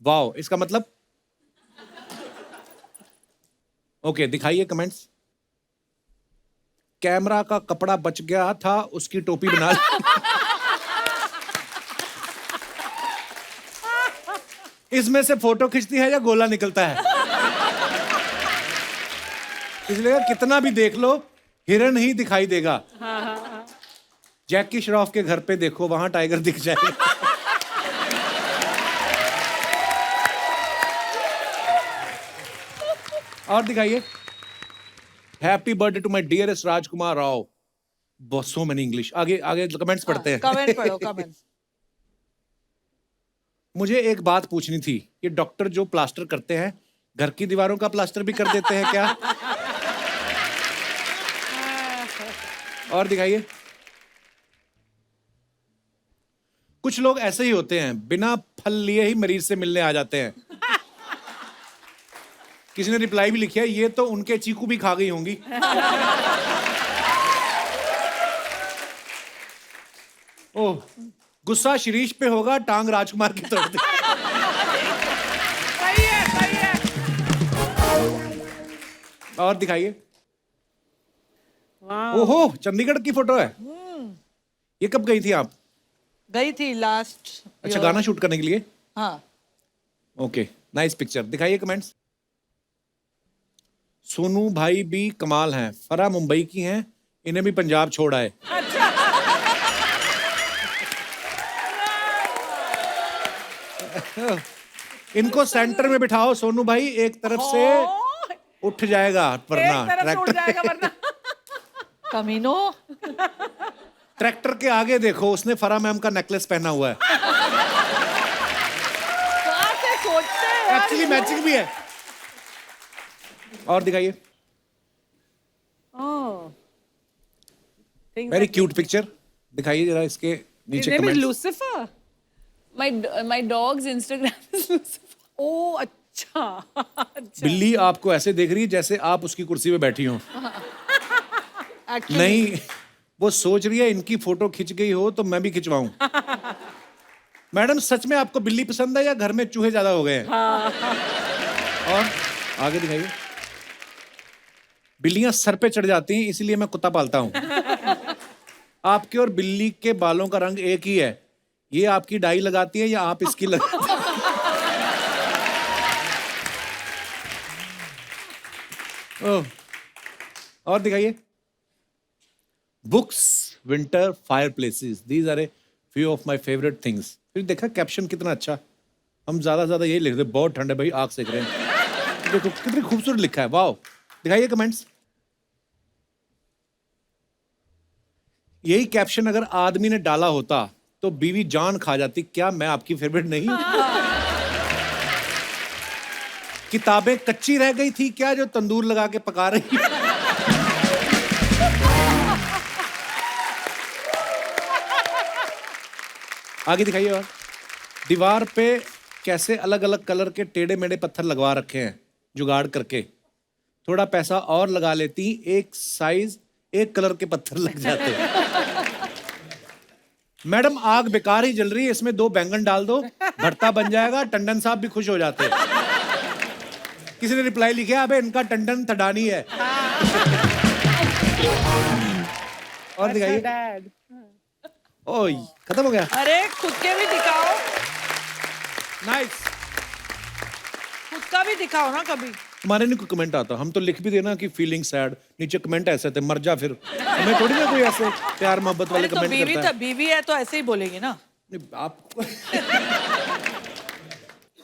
Wow, इसका मतलब? ओके, दिखाइए कमेंट्स। कैमरा का कपड़ा बच गया था, उसकी टोपी बना ली। इसमें से फोटो खींचती है या गोला निकलता है? इसलिए कितना भी देख लो हिरन ही दिखाई देगा। जैकी श्रॉफ के घर पे देखो, वहां टाइगर दिख जाएगा। और दिखाइए। Happy birthday to my dearest Rajkumar Rao. बहुत सो मेनी इंग्लिश। आगे आगे कमेंट्स पढ़ते हैं। कमेंट पढ़ो कमेंट मुझे एक बात पूछनी थी, ये डॉक्टर जो प्लास्टर करते हैं, घर की दीवारों का प्लास्टर भी कर देते हैं क्या? और दिखाइए। कुछ लोग ऐसे ही होते हैं, बिना फल लिए ही मरीज से मिलने आ जाते हैं। किसी ने रिप्लाई भी लिखा है, ये तो उनके चीकू भी खा गई होंगी। ओह, गुस्सा शिरीष पे होगा, टांग राजकुमार की तोड़ दी। सही है और दिखाइए। ओहो, चंडीगढ़ की फोटो है। ये कब गई थी आप? गई थी लास्ट अच्छा, गाना शूट करने के लिए? हाँ ओके, नाइस पिक्चर। दिखाइए कमेंट्स। सोनू भाई भी कमाल हैं, फरा मुंबई की हैं, इन्हें भी पंजाब छोड़ आए। इनको सेंटर में बिठाओ सोनू भाई, एक तरफ से उठ जाएगा वरना एक तरफ से उड़ जाएगा वरना। कमीनो ट्रैक्टर के आगे देखो, उसने फरा मैम का नेकलेस पहना हुआ है। कहाँ से सोचते हैं यार? एक्चुअली मैचिंग भी है। और दिखाइए। वेरी क्यूट पिक्चर, दिखाइए जरा इसके नीचे His name is comment. Lucifer. My dog's Instagram is Lucifer. Oh, अच्छा. अच्छा. बिल्ली आपको ऐसे देख रही है जैसे आप उसकी कुर्सी पे बैठी हो। Actually, नहीं, वो सोच रही है इनकी फोटो खिंच गई हो तो मैं भी खिंचवाऊं। मैडम सच में आपको बिल्ली पसंद है या घर में चूहे ज्यादा हो गए हैं? और आगे दिखाइए। बिल्लियां सर पे चढ़ जाती हैं इसीलिए मैं कुत्ता पालता हूं। आपके और बिल्ली के बालों का रंग एक ही है। ये आपकी डाई लगाती है या आप इसकी लगाती हैं? ओह, और दिखाइए। Books, winter, fireplaces, these are a few of my favourite things. फिर देखा कैप्शन कितना अच्छा, हम ज्यादा यही लिख रहे, बहुत ठंड है भाई, आग सेक रहे हैं। देखो कितनी खूबसूरत लिखा है, वाओ। दिखाइए कमेंट्स। यही कैप्शन अगर आदमी ने डाला होता तो बीवी जान खा जाती। क्या मैं आपकी फेवरेट नहीं? किताबें कच्ची रह गई थी क्या जो तंदूर लगा के पका रही? आगे दिखाइए। और दीवार पे कैसे अलग अलग कलर के टेढ़े मेढ़े पत्थर लगवा रखे हैं जुगाड़ करके। थोड़ा पैसा और लगा लेती, एक साइज एक कलर के पत्थर लग जाते। मैडम आग बेकार ही जल रही है, इसमें 2 बैंगन डाल दो, भरता बन जाएगा, टंडन साहब भी खुश हो जाते। किसी ने रिप्लाई लिखा, अबे इनका टंडन थडानी है। और दिखाइए। Dad. ओह, खत्म हो गया। अरे खुद के भी दिखाओ, नाइस। खुद का भी दिखाओ ना कभी। हमारे नहीं कोई कमेंट आता, हम तो लिख भी देना कि फीलिंग सैड, नीचे कमेंट ऐसे थे मर जा। फिर हमें थोड़ी ना कोई ऐसे प्यार मोहब्बत वाले अरे तो कमेंट बीवी करता है। बीवी है तो ऐसे ही बोलेगी ना। नहीं, आप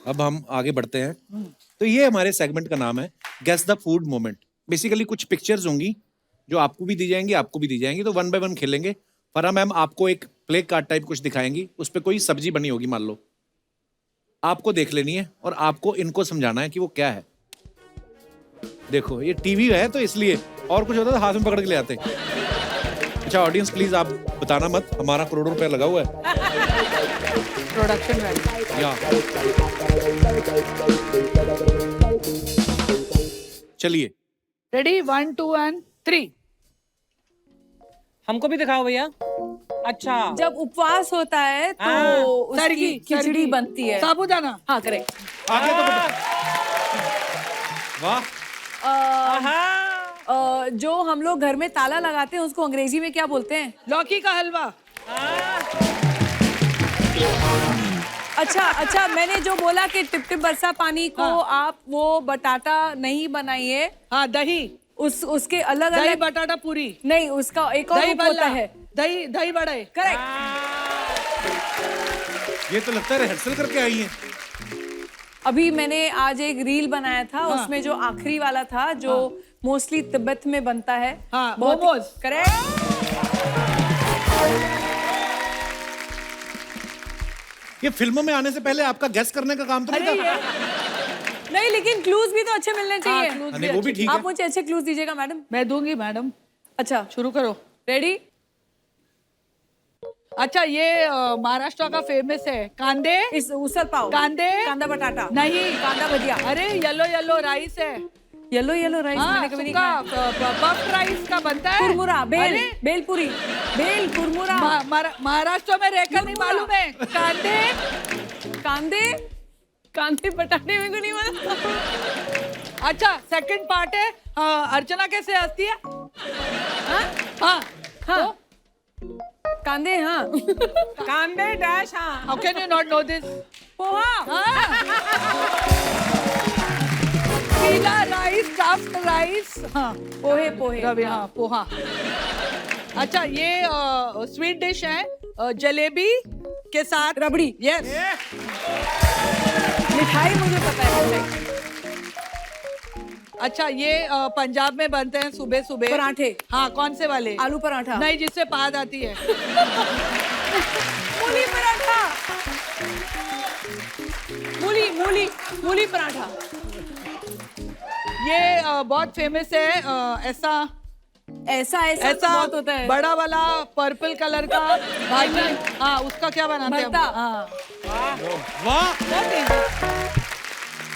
अब हम आगे बढ़ते हैं। तो ये हमारे सेगमेंट का नाम है guess the food moment. Basically कुछ पिक्चर्स होंगी जो आपको भी दी जाएंगी, आपको भी दी जाएंगी, तो 1 बाय 1 खेलेंगे। फरा मैम आपको एक प्ले कार्ड टाइप कुछ दिखाएंगी, उस पर कोई सब्जी बनी होगी मान लो, आपको देख लेनी है और आपको इनको समझाना है कि वो क्या है। देखो ये टीवी है तो इसलिए, और कुछ होता तो हाथ में पकड़ के ले आते। अच्छा ऑडियंस प्लीज आप बताना मत, हमारा करोड़ों रुपया लगा हुआ है। Production value. या चलिए रेडी 1 2 एंड 3। हमको भी दिखाओ भैया। अच्छा. जब उपवास होता है तो हाँ, उसकी खिचड़ी बनती है। साबूदाना। हाँ करेक्ट। आगे तो वाह। जो हम लोग घर में ताला लगाते हैं उसको अंग्रेजी में क्या बोलते हैं? लौकी का हलवा। अच्छा मैंने जो बोला कि टिप टिप बरसा पानी को आप वो बटाटा नहीं बनाइए। हाँ दही। उसके अलग दही अलग बटाटा पूरी। नहीं, उसका एक और दही रूप होता है। दही बड़े। करेक्ट। ये तो लगता है रिहर्सल करके आई है। अभी मैंने आज एक रील बनाया था, उसमें जो आखिरी वाला था जो मोस्टली तिब्बत में बनता है। हाँ, मोमोज। करेक्ट। ये फिल्मों में आने से पहले आपका गेस करने का काम तो नहीं था? नहीं लेकिन क्लूज भी तो अच्छे मिलने चाहिए। नहीं, वो भी ठीक है। आप मुझे अच्छे क्लूज दीजिएगा मैडम। मैं दूंगी मैडम। अच्छा शुरू करो। रेडी। अच्छा ये महाराष्ट्र का फेमस है कांदे। इस उसल पाव। कांदे। कांदा बटाटा। नहीं कांदा भजिया। अरे येलो राइस है। येलो राइस मैंने कभी नहीं खाया। पफ राइस का बनता है। कुरमुरा, बेल, अरे, बेलपुरी, बेल कुरमुरा। महाराष्ट्र में रहकर नहीं मालूम है। कांदे बटाटे मेरे को नहीं मालूम। अच्छा सेकंड पार्ट है अर्चना कैसे हंसती है। हाँ हाँ कांदे। हाँ कांदे डैश. हाँ. How can you not know this. Poha. पीला राइस, स्टफ्ड राइस। हाँ पोहे। रवि। हाँ पोहा। अच्छा ये स्वीट डिश है जलेबी के साथ रबड़ी। यस। मिठाई मुझे पता है। मिठाई। अच्छा ये पंजाब में बनते हैं सुबह सुबह पराठे। हाँ कौन से वाले। आलू पराठा। नहीं जिससे पाद आती है। मूली पराठा। मूली पराठा। ये बहुत फेमस है ऐसा ऐसा ऐसा तो ऐसा बहुत होता है। बड़ा वाला पर्पल कलर का भाजी, हाँ उसका क्या बनाते हैं भरता। हाँ वाह,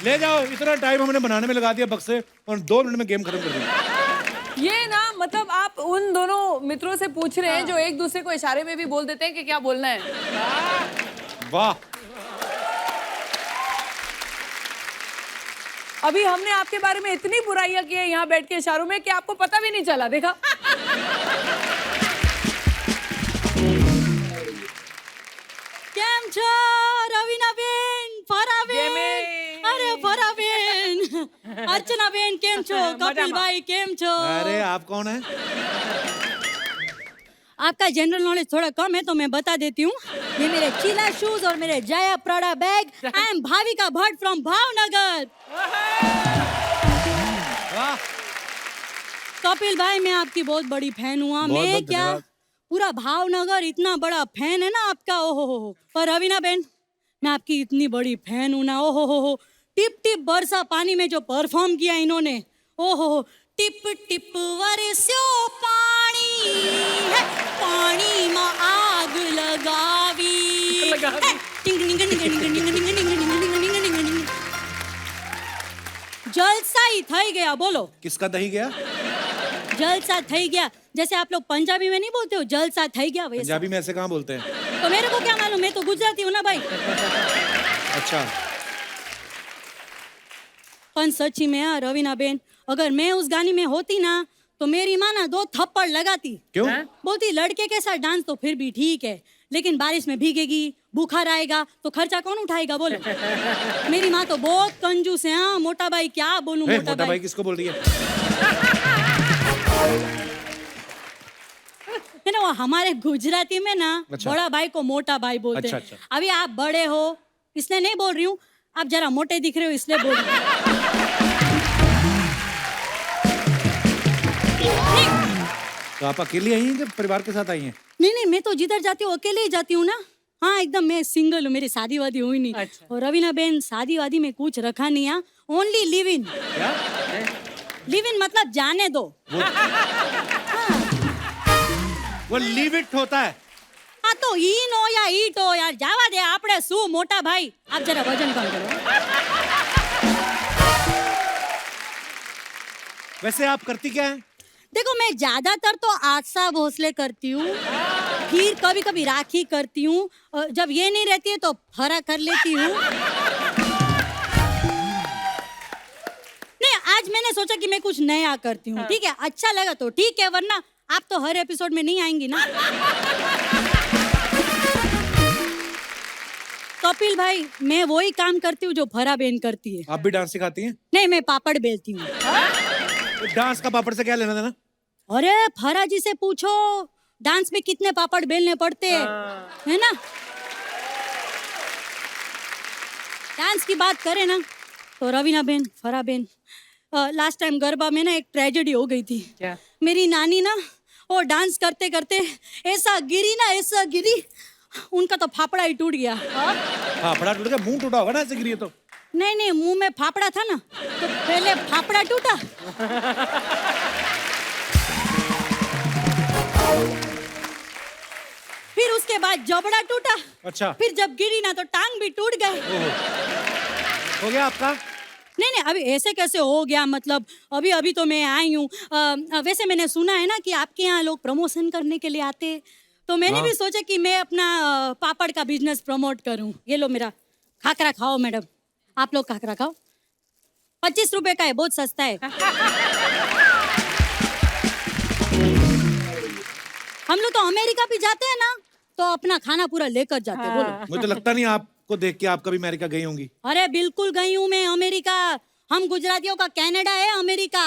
ले जाओ। इतना टाइम हमने बनाने में लगा दिया बक्से, और 2 मिनट में गेम खत्म कर दी। ये ना मतलब आप उन दोनों मित्रों से पूछ रहे हैं जो एक दूसरे को इशारे में भी बोल देते हैं कि क्या बोलना है। वाह, अभी हमने आपके बारे में इतनी बुराइयां की है यहाँ बैठ के इशारों में कि आपको पता भी नहीं चला। देखा? કેમ છો રવીનાબેન, ફરાબેન, અરે ફરાબેન, અર્ચનાબેન કેમ છો, કપિલભાઈ કેમ છો? अरे आप कौन है? आपका जनरल नॉलेज थोड़ा कम है तो मैं बता देती हूँ। ये मेरे चीला शूज और मेरे Jaya Prada bag. I am Bhavika Bhatt from Bhavnagar. वाह, कपिल भाई मैं आपकी बहुत बड़ी फैन हुआ। बहुत मैं बहुत क्या धन्यवाद। पूरा भावनगर इतना बड़ा फैन है ना आपका। ओहो हो। पर रवीना बेन मैं आपकी इतनी बड़ी फैन हूँ ना। ओहो हो, टिप टिप बरसा पानी में जो परफॉर्म किया इन्होंने। ओहो हो, टिप टिप वरस्यो पानी है, पानी में आग लगावी है। टिंग टिंग टिंग टिंग टिंग टिंग टिंग टिंग टिंग टिंग टिंग टिंग। जलसा ही થઈ गया। बोलो किसका दही गया? जलसा થઈ गया। जैसे आप लोग पंजाबी में नहीं बोलते हो जलसा થઈ गया वैसे। पंजाबी में ऐसे कहाँ बोलते हैं? तो मेरे को क्या मालूम, मैं तो गुजराती हूँ ना भाई। अच्छा, पण सच्ची में यार रवीना बेन, अगर मैं उस गाने में होती ना तो मेरी माँ ना 2 थप्पड़ लगाती। क्यों? बोलती लड़के के साथ डांस तो फिर भी ठीक है, लेकिन बारिश में भीगेगी, बुखार आएगा तो खर्चा कौन उठाएगा बोलो। मेरी माँ तो बहुत कंजूस है। हाँ मोटा भाई क्या बोलूं। ए, मोटा भाई किसको बोल रही है? है ना, वो हमारे गुजराती में ना अच्छा। बड़ा भाई को मोटा भाई बोलते अच्छा, हैं। अच्छा। अभी आप बड़े हो इसलिए नहीं बोल रही हूँ, आप जरा मोटे दिख रहे हो इसलिए बोल रही हूँ। तो आप अकेली आई हैं कि परिवार के साथ आई हैं? नहीं नहीं, मैं तो जिधर जाती हूँ अकेले ही जाती हूँ ना। हाँ एकदम, मैं सिंगल हूँ, मेरी शादी वादी हुई नहीं। अच्छा। और रवीना बेन शादी वादी में कुछ रखा नहीं है, ओनली लिव इन। क्या? लिव इन मतलब जाने दो। वो लीव इट होता है। हाँ तो इन हो या ईट हो यार, जावा दे। आपने शू मोटा भाई, आप जरा वजन कम करो। वैसे आप करती क्या है? देखो मैं ज्यादातर तो आशा भोसले करती हूँ, फिर कभी कभी राखी करती हूँ, जब ये नहीं रहती है तो फरा कर लेती हूँ। नहीं आज मैंने सोचा कि मैं कुछ नया करती हूँ। ठीक है, अच्छा लगा तो ठीक है, वरना आप तो हर एपिसोड में नहीं आएंगी ना। कपिल भाई मैं वही काम करती हूँ जो फरा बेन करती है। आप भी डांस सिखाती हैं? नहीं मैं पापड़ बेलती हूँ। डांस का पापड़ से क्या लेना देना? अरे फरा जी से पूछो डांस में कितने पापड़ बेलने पड़ते हैं, है ना। डांस की बात करें ना तो रवीना बेन, फरा बेन, लास्ट टाइम गरबा में ना एक ट्रेजेडी हो गई थी। क्या? मेरी नानी ना वो डांस करते करते ऐसा गिरी, उनका तो फाफड़ा ही टूट गया। फाफड़ा टूट गया? मुंह टूटा होगा ना ऐसे गिरी है तो। नहीं नहीं, मुंह में फाफड़ा था ना तो पहले फाफड़ा टूटा, फिर उसके बाद जबड़ा टूटा, अच्छा, फिर जब गिरी ना तो टांग भी टूट गए। ओहो। हो गया आपका? नहीं नहीं, अभी ऐसे कैसे हो गया, मतलब अभी अभी तो मैं आई हूँ। वैसे मैंने सुना है ना कि आपके यहाँ लोग प्रमोशन करने के लिए आते हैं, तो मैंने भी सोचा कि मैं अपना पापड़ का बिजनेस प्रमोट करूँ। ये लो मेरा खाकरा खाओ मैडम, आप लोग खाकरा खाओ, 25 रुपए का है, बहुत सस्ता है। हम लोग तो अमेरिका भी जाते हैं ना तो अपना खाना पूरा लेकर जाते हैं। बोलो। मुझे तो लगता नहीं आपको देख के आप कभी अमेरिका गई होंगी। अरे बिल्कुल गई हूँ मैं अमेरिका। हम गुजरातियों का कनाडा है अमेरिका।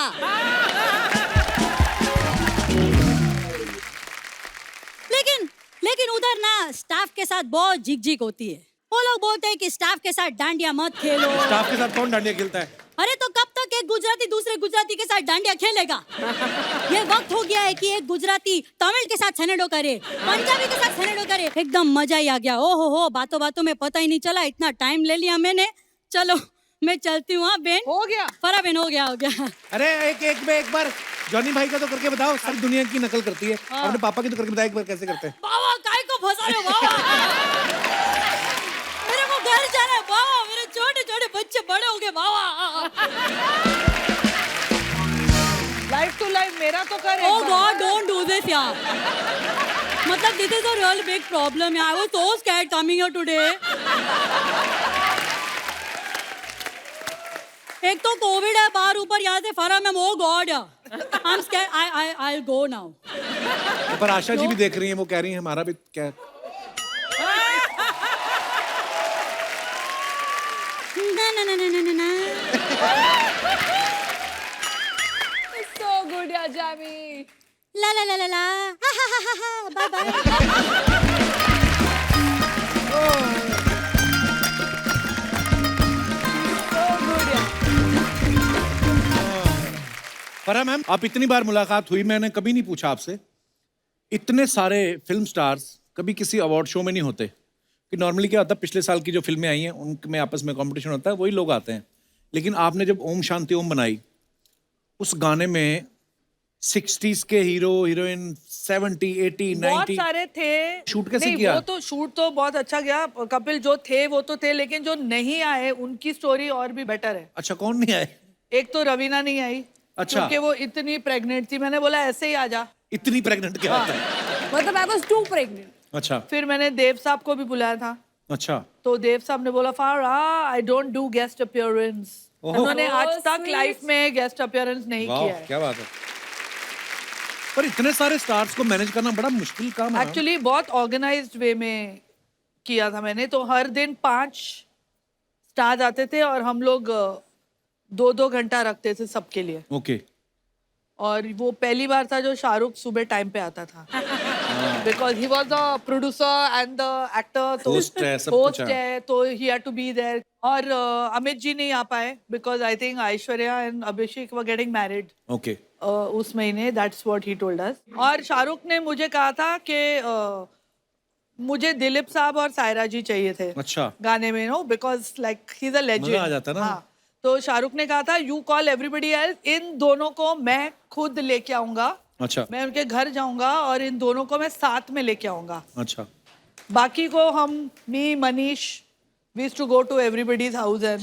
लेकिन उधर ना स्टाफ के साथ बहुत झिकझिक होती है। वो लोग बोलते हैं कि स्टाफ के साथ डांडिया मत खेलो। स्टाफ के साथ कौन डांडिया खेलता है? अरे तो कब तक एक गुजराती दूसरे गुजराती के साथ डांडिया खेलेगा? ये वक्त हो गया है कि एक गुजराती तमिल के साथ सनेडो करे, पंजाबी के साथ सनेडो करे। एकदम मजा ही आ गया। ओहो हो, बातों बातों में पता ही नहीं चला, इतना टाइम ले लिया मैंने। चलो मैं चलती हूँ हाँ बहन हो गया फरा बहन हो गया अरे एक बार जॉनी भाई का तो करके बताओ, सारी दुनिया की नकल करती है। अपने पापा की तो करके बताओ एक बार कैसे करते हैं। बाबा काय को फंसा रहे हो बाबा मेरे को घर जाना है बाबा, मेरे छोटे छोटे बच्चे बड़े हो गए बाबा। लाइफ टू लाइफ मेरा तो कर Oh God, don't do this, यार. मतलब this is a real big problem. I was so scared coming here today. एक तो कोविड है बाहर ऊपर यहाँ से फरा में oh God, I'm scared. I'll go now. पर आशा जी भी देख रही हैं, वो कह रही हैं हमारा भी क्या। ना So good, yeah, Jamie. ला ला ला ला ला बाय बाय। फरा मैम, आप इतनी बार मुलाकात हुई, मैंने कभी नहीं पूछा आपसे, इतने सारे फिल्म स्टार्स कभी किसी अवार्ड शो में नहीं होते कि नॉर्मली क्या होता है, पिछले साल की जो फिल्में आई हैं उनमें आपस में कंपटीशन होता है, वही लोग आते हैं। लेकिन आपने जब ओम शांति ओम बनाई, उस गाने में 60s के हीरो हीरोइन 70, 80, 90 बहुत सारे थे। शूट कैसे नहीं, किया? वो तो शूट तो बहुत अच्छा गया। कपिल जो थे वो तो थे, लेकिन जो नहीं आए उनकी स्टोरी और भी बेटर है। अच्छा, कौन नहीं आए? एक तो रवीना नहीं आई। अच्छा। क्योंकि वो इतनी प्रेग्नेंट थी, मैंने बोला ऐसे ही आ जा। इतनी प्रेग्नेंट क्या होता है? मतलब I was too pregnant. अच्छा फिर मैंने देव साहब को भी बुलाया था, अच्छा। तो देव साहब ने बोला फारा I don't do guest appearance. उन्होंने आज तक sweet. लाइफ में गेस्ट अपीयरेंस नहीं वाह, किया है। क्या बात है। पर इतने सारे स्टार्स को मैनेज करना बड़ा मुश्किल काम है। एक्चुअली बहुत ऑर्गेनाइज्ड वे में किया था मैंने। तो हर दिन 5 स्टार्स आते थे और हम लोग 2-2 घंटा रखते थे सबके लिए। ओके। और वो पहली बार था जो शाहरुख सुबह टाइम पे आता था, because he was the producer and the actor. तो Host है, सब कुछ होस्ट है। है, तो he had to be there. और अमित जी नहीं आ पाए because I think Aishwarya and Abhishek were getting married okay. उस महीने। That's what he told us. और शाहरुख ने मुझे कहा था कि मुझे दिलीप साहब और सायरा जी चाहिए थे अच्छा। गाने में, no because like he is a legend. मजा आ जाता ना। हाँ, तो शाहरुख ने कहा था यू कॉल एवरीबडी एल्स, इन दोनों को मैं खुद लेके आऊंगा। अच्छा मैं उनके घर जाऊंगा और इन दोनों को मैं साथ में लेके आऊंगा। अच्छा। बाकी को हम, me, Manish, we used to go to everybody's house and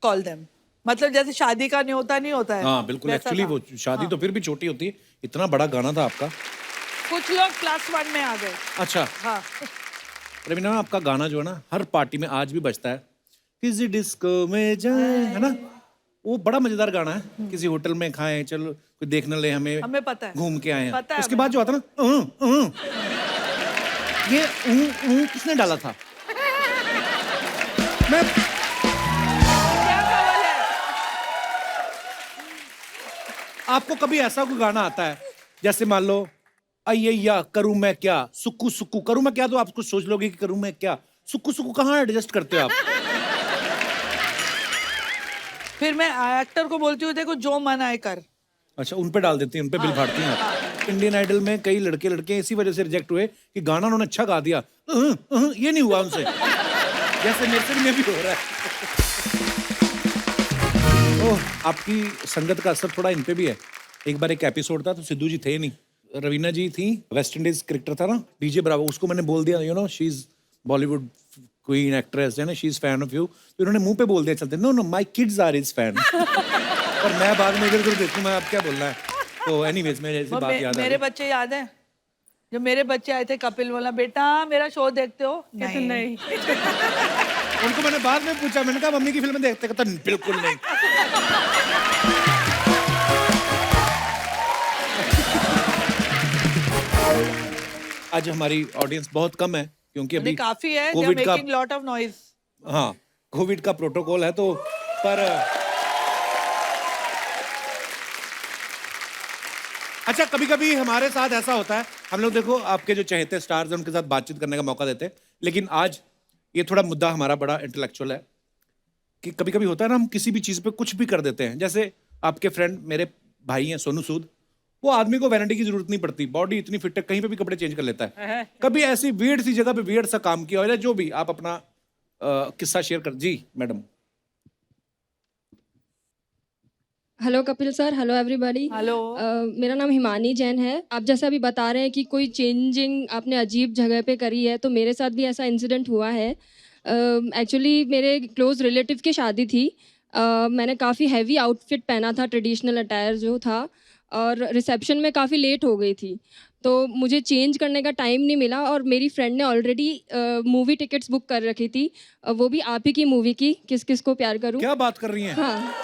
call them. मतलब जैसे शादी का न्योता नहीं होता है, हाँ बिल्कुल। वैसा एक्चुअली था। वो शादी तो फिर भी छोटी होती है, इतना बड़ा गाना था आपका। कुछ लोग +1 में आ गए। अच्छा हाँ, रवीना, आपका गाना जो है ना हर पार्टी में आज भी बजता है, किसी डिस्को में जाए, है ना? वो बड़ा मजेदार गाना है। किसी होटल में खाएं, चलो कोई देख न ले हमें, हमें पता है, घूम के आए हैं। पता है उसके हमें। बाद जो आता ना ये किसने डाला था? मैं क्या कवल है? आपको कभी ऐसा कोई गाना आता है जैसे मान लो अय्या करूं मैं क्या, सुक्कू सुक्कू करूं मैं क्या, तो आप कुछ सोच लोगे कि करूं मैं क्या, सुक्कू सुक्कू कहाँ एडजस्ट करते हो आप? फिर मैं एक्टर को बोलती हूँ देखो जो मन आए कर। अच्छा, उन पे डाल देती हैं, उन पे बिल फाड़ती हैं आप। इंडियन आइडल में कई लड़के इसी वजह से रिजेक्ट हुए कि गाना उन्होंने अच्छा गा दिया, ये नहीं हुआ उनसे, जैसे मेरे से भी हो रहा है। ओह, आपकी संगत का असर थोड़ा इन पे भी है। एक बार एक एपिसोड था तो सिद्धू जी थे नहीं, रवीना जी थी, वेस्ट इंडीज क्रिकेटर था ना डीजे ब्रावो, उसको मैंने बोल दिया, you know she is Bollywood queen actress है ना, she is fan of you. तो इन्होंने मुंह पे बोल दिया चलते, no no my kids are his fan. और मैं बाद में इधर उधर देखूं मैं अब क्या बोलना है। तो एनीवेज मेरे ऐसी बात याद आ मेरे गई। बच्चे याद है जब मेरे बच्चे आए थे, कपिल बोला बेटा मेरा शो देखते हो? नहीं। उनको मैंने बाद में पूछा, मैंने कहा मम्मी की फिल्म देखते? कहता बिल्कुल नहीं। आज हमारी ऑडियंस बहुत कम है क्योंकि अभी काफी है, कोविड का, मेकिंग लॉट ऑफ नॉइज। हाँ कोविड का प्रोटोकॉल है, तो पर अच्छा कभी कभी हमारे साथ ऐसा होता है, हम लोग देखो आपके जो चहेते स्टार्स हैं उनके साथ बातचीत करने का मौका देते हैं, लेकिन आज ये थोड़ा मुद्दा हमारा बड़ा इंटेलेक्चुअल है कि कभी कभी होता है ना, हम किसी भी चीज पे कुछ भी कर देते हैं। जैसे आपके फ्रेंड मेरे भाई हैं सोनू सूद, वो आदमी को वैनिटी की जरूरत नहीं पड़ती, बॉडी इतनी फिट है, कहीं पे भी कपड़े चेंज कर लेता है। कभी ऐसी वियर्ड सी जगह पे वियर्ड सा काम किया हो, जो भी आप अपना किस्सा शेयर कर। जी madam. Hello Kapil sir, hello everybody. Hello. मेरा नाम हिमानी जैन है। आप जैसा अभी बता रहे हैं कि कोई चेंजिंग आपने अजीब जगह पे करी है, तो मेरे साथ भी ऐसा इंसिडेंट हुआ है। एक्चुअली मेरे क्लोज रिलेटिव की शादी थी। मैंने काफ़ी हैवी आउटफिट पहना था, ट्रेडिशनल अटायर जो था, और रिसेप्शन में काफ़ी लेट हो गई थी, तो मुझे चेंज करने का टाइम नहीं मिला। और मेरी फ्रेंड ने ऑलरेडी मूवी टिकट्स बुक कर रखी थी, वो भी आप ही की मूवी की, किस किस को प्यार करूं। क्या बात कर रही हैं? हाँ,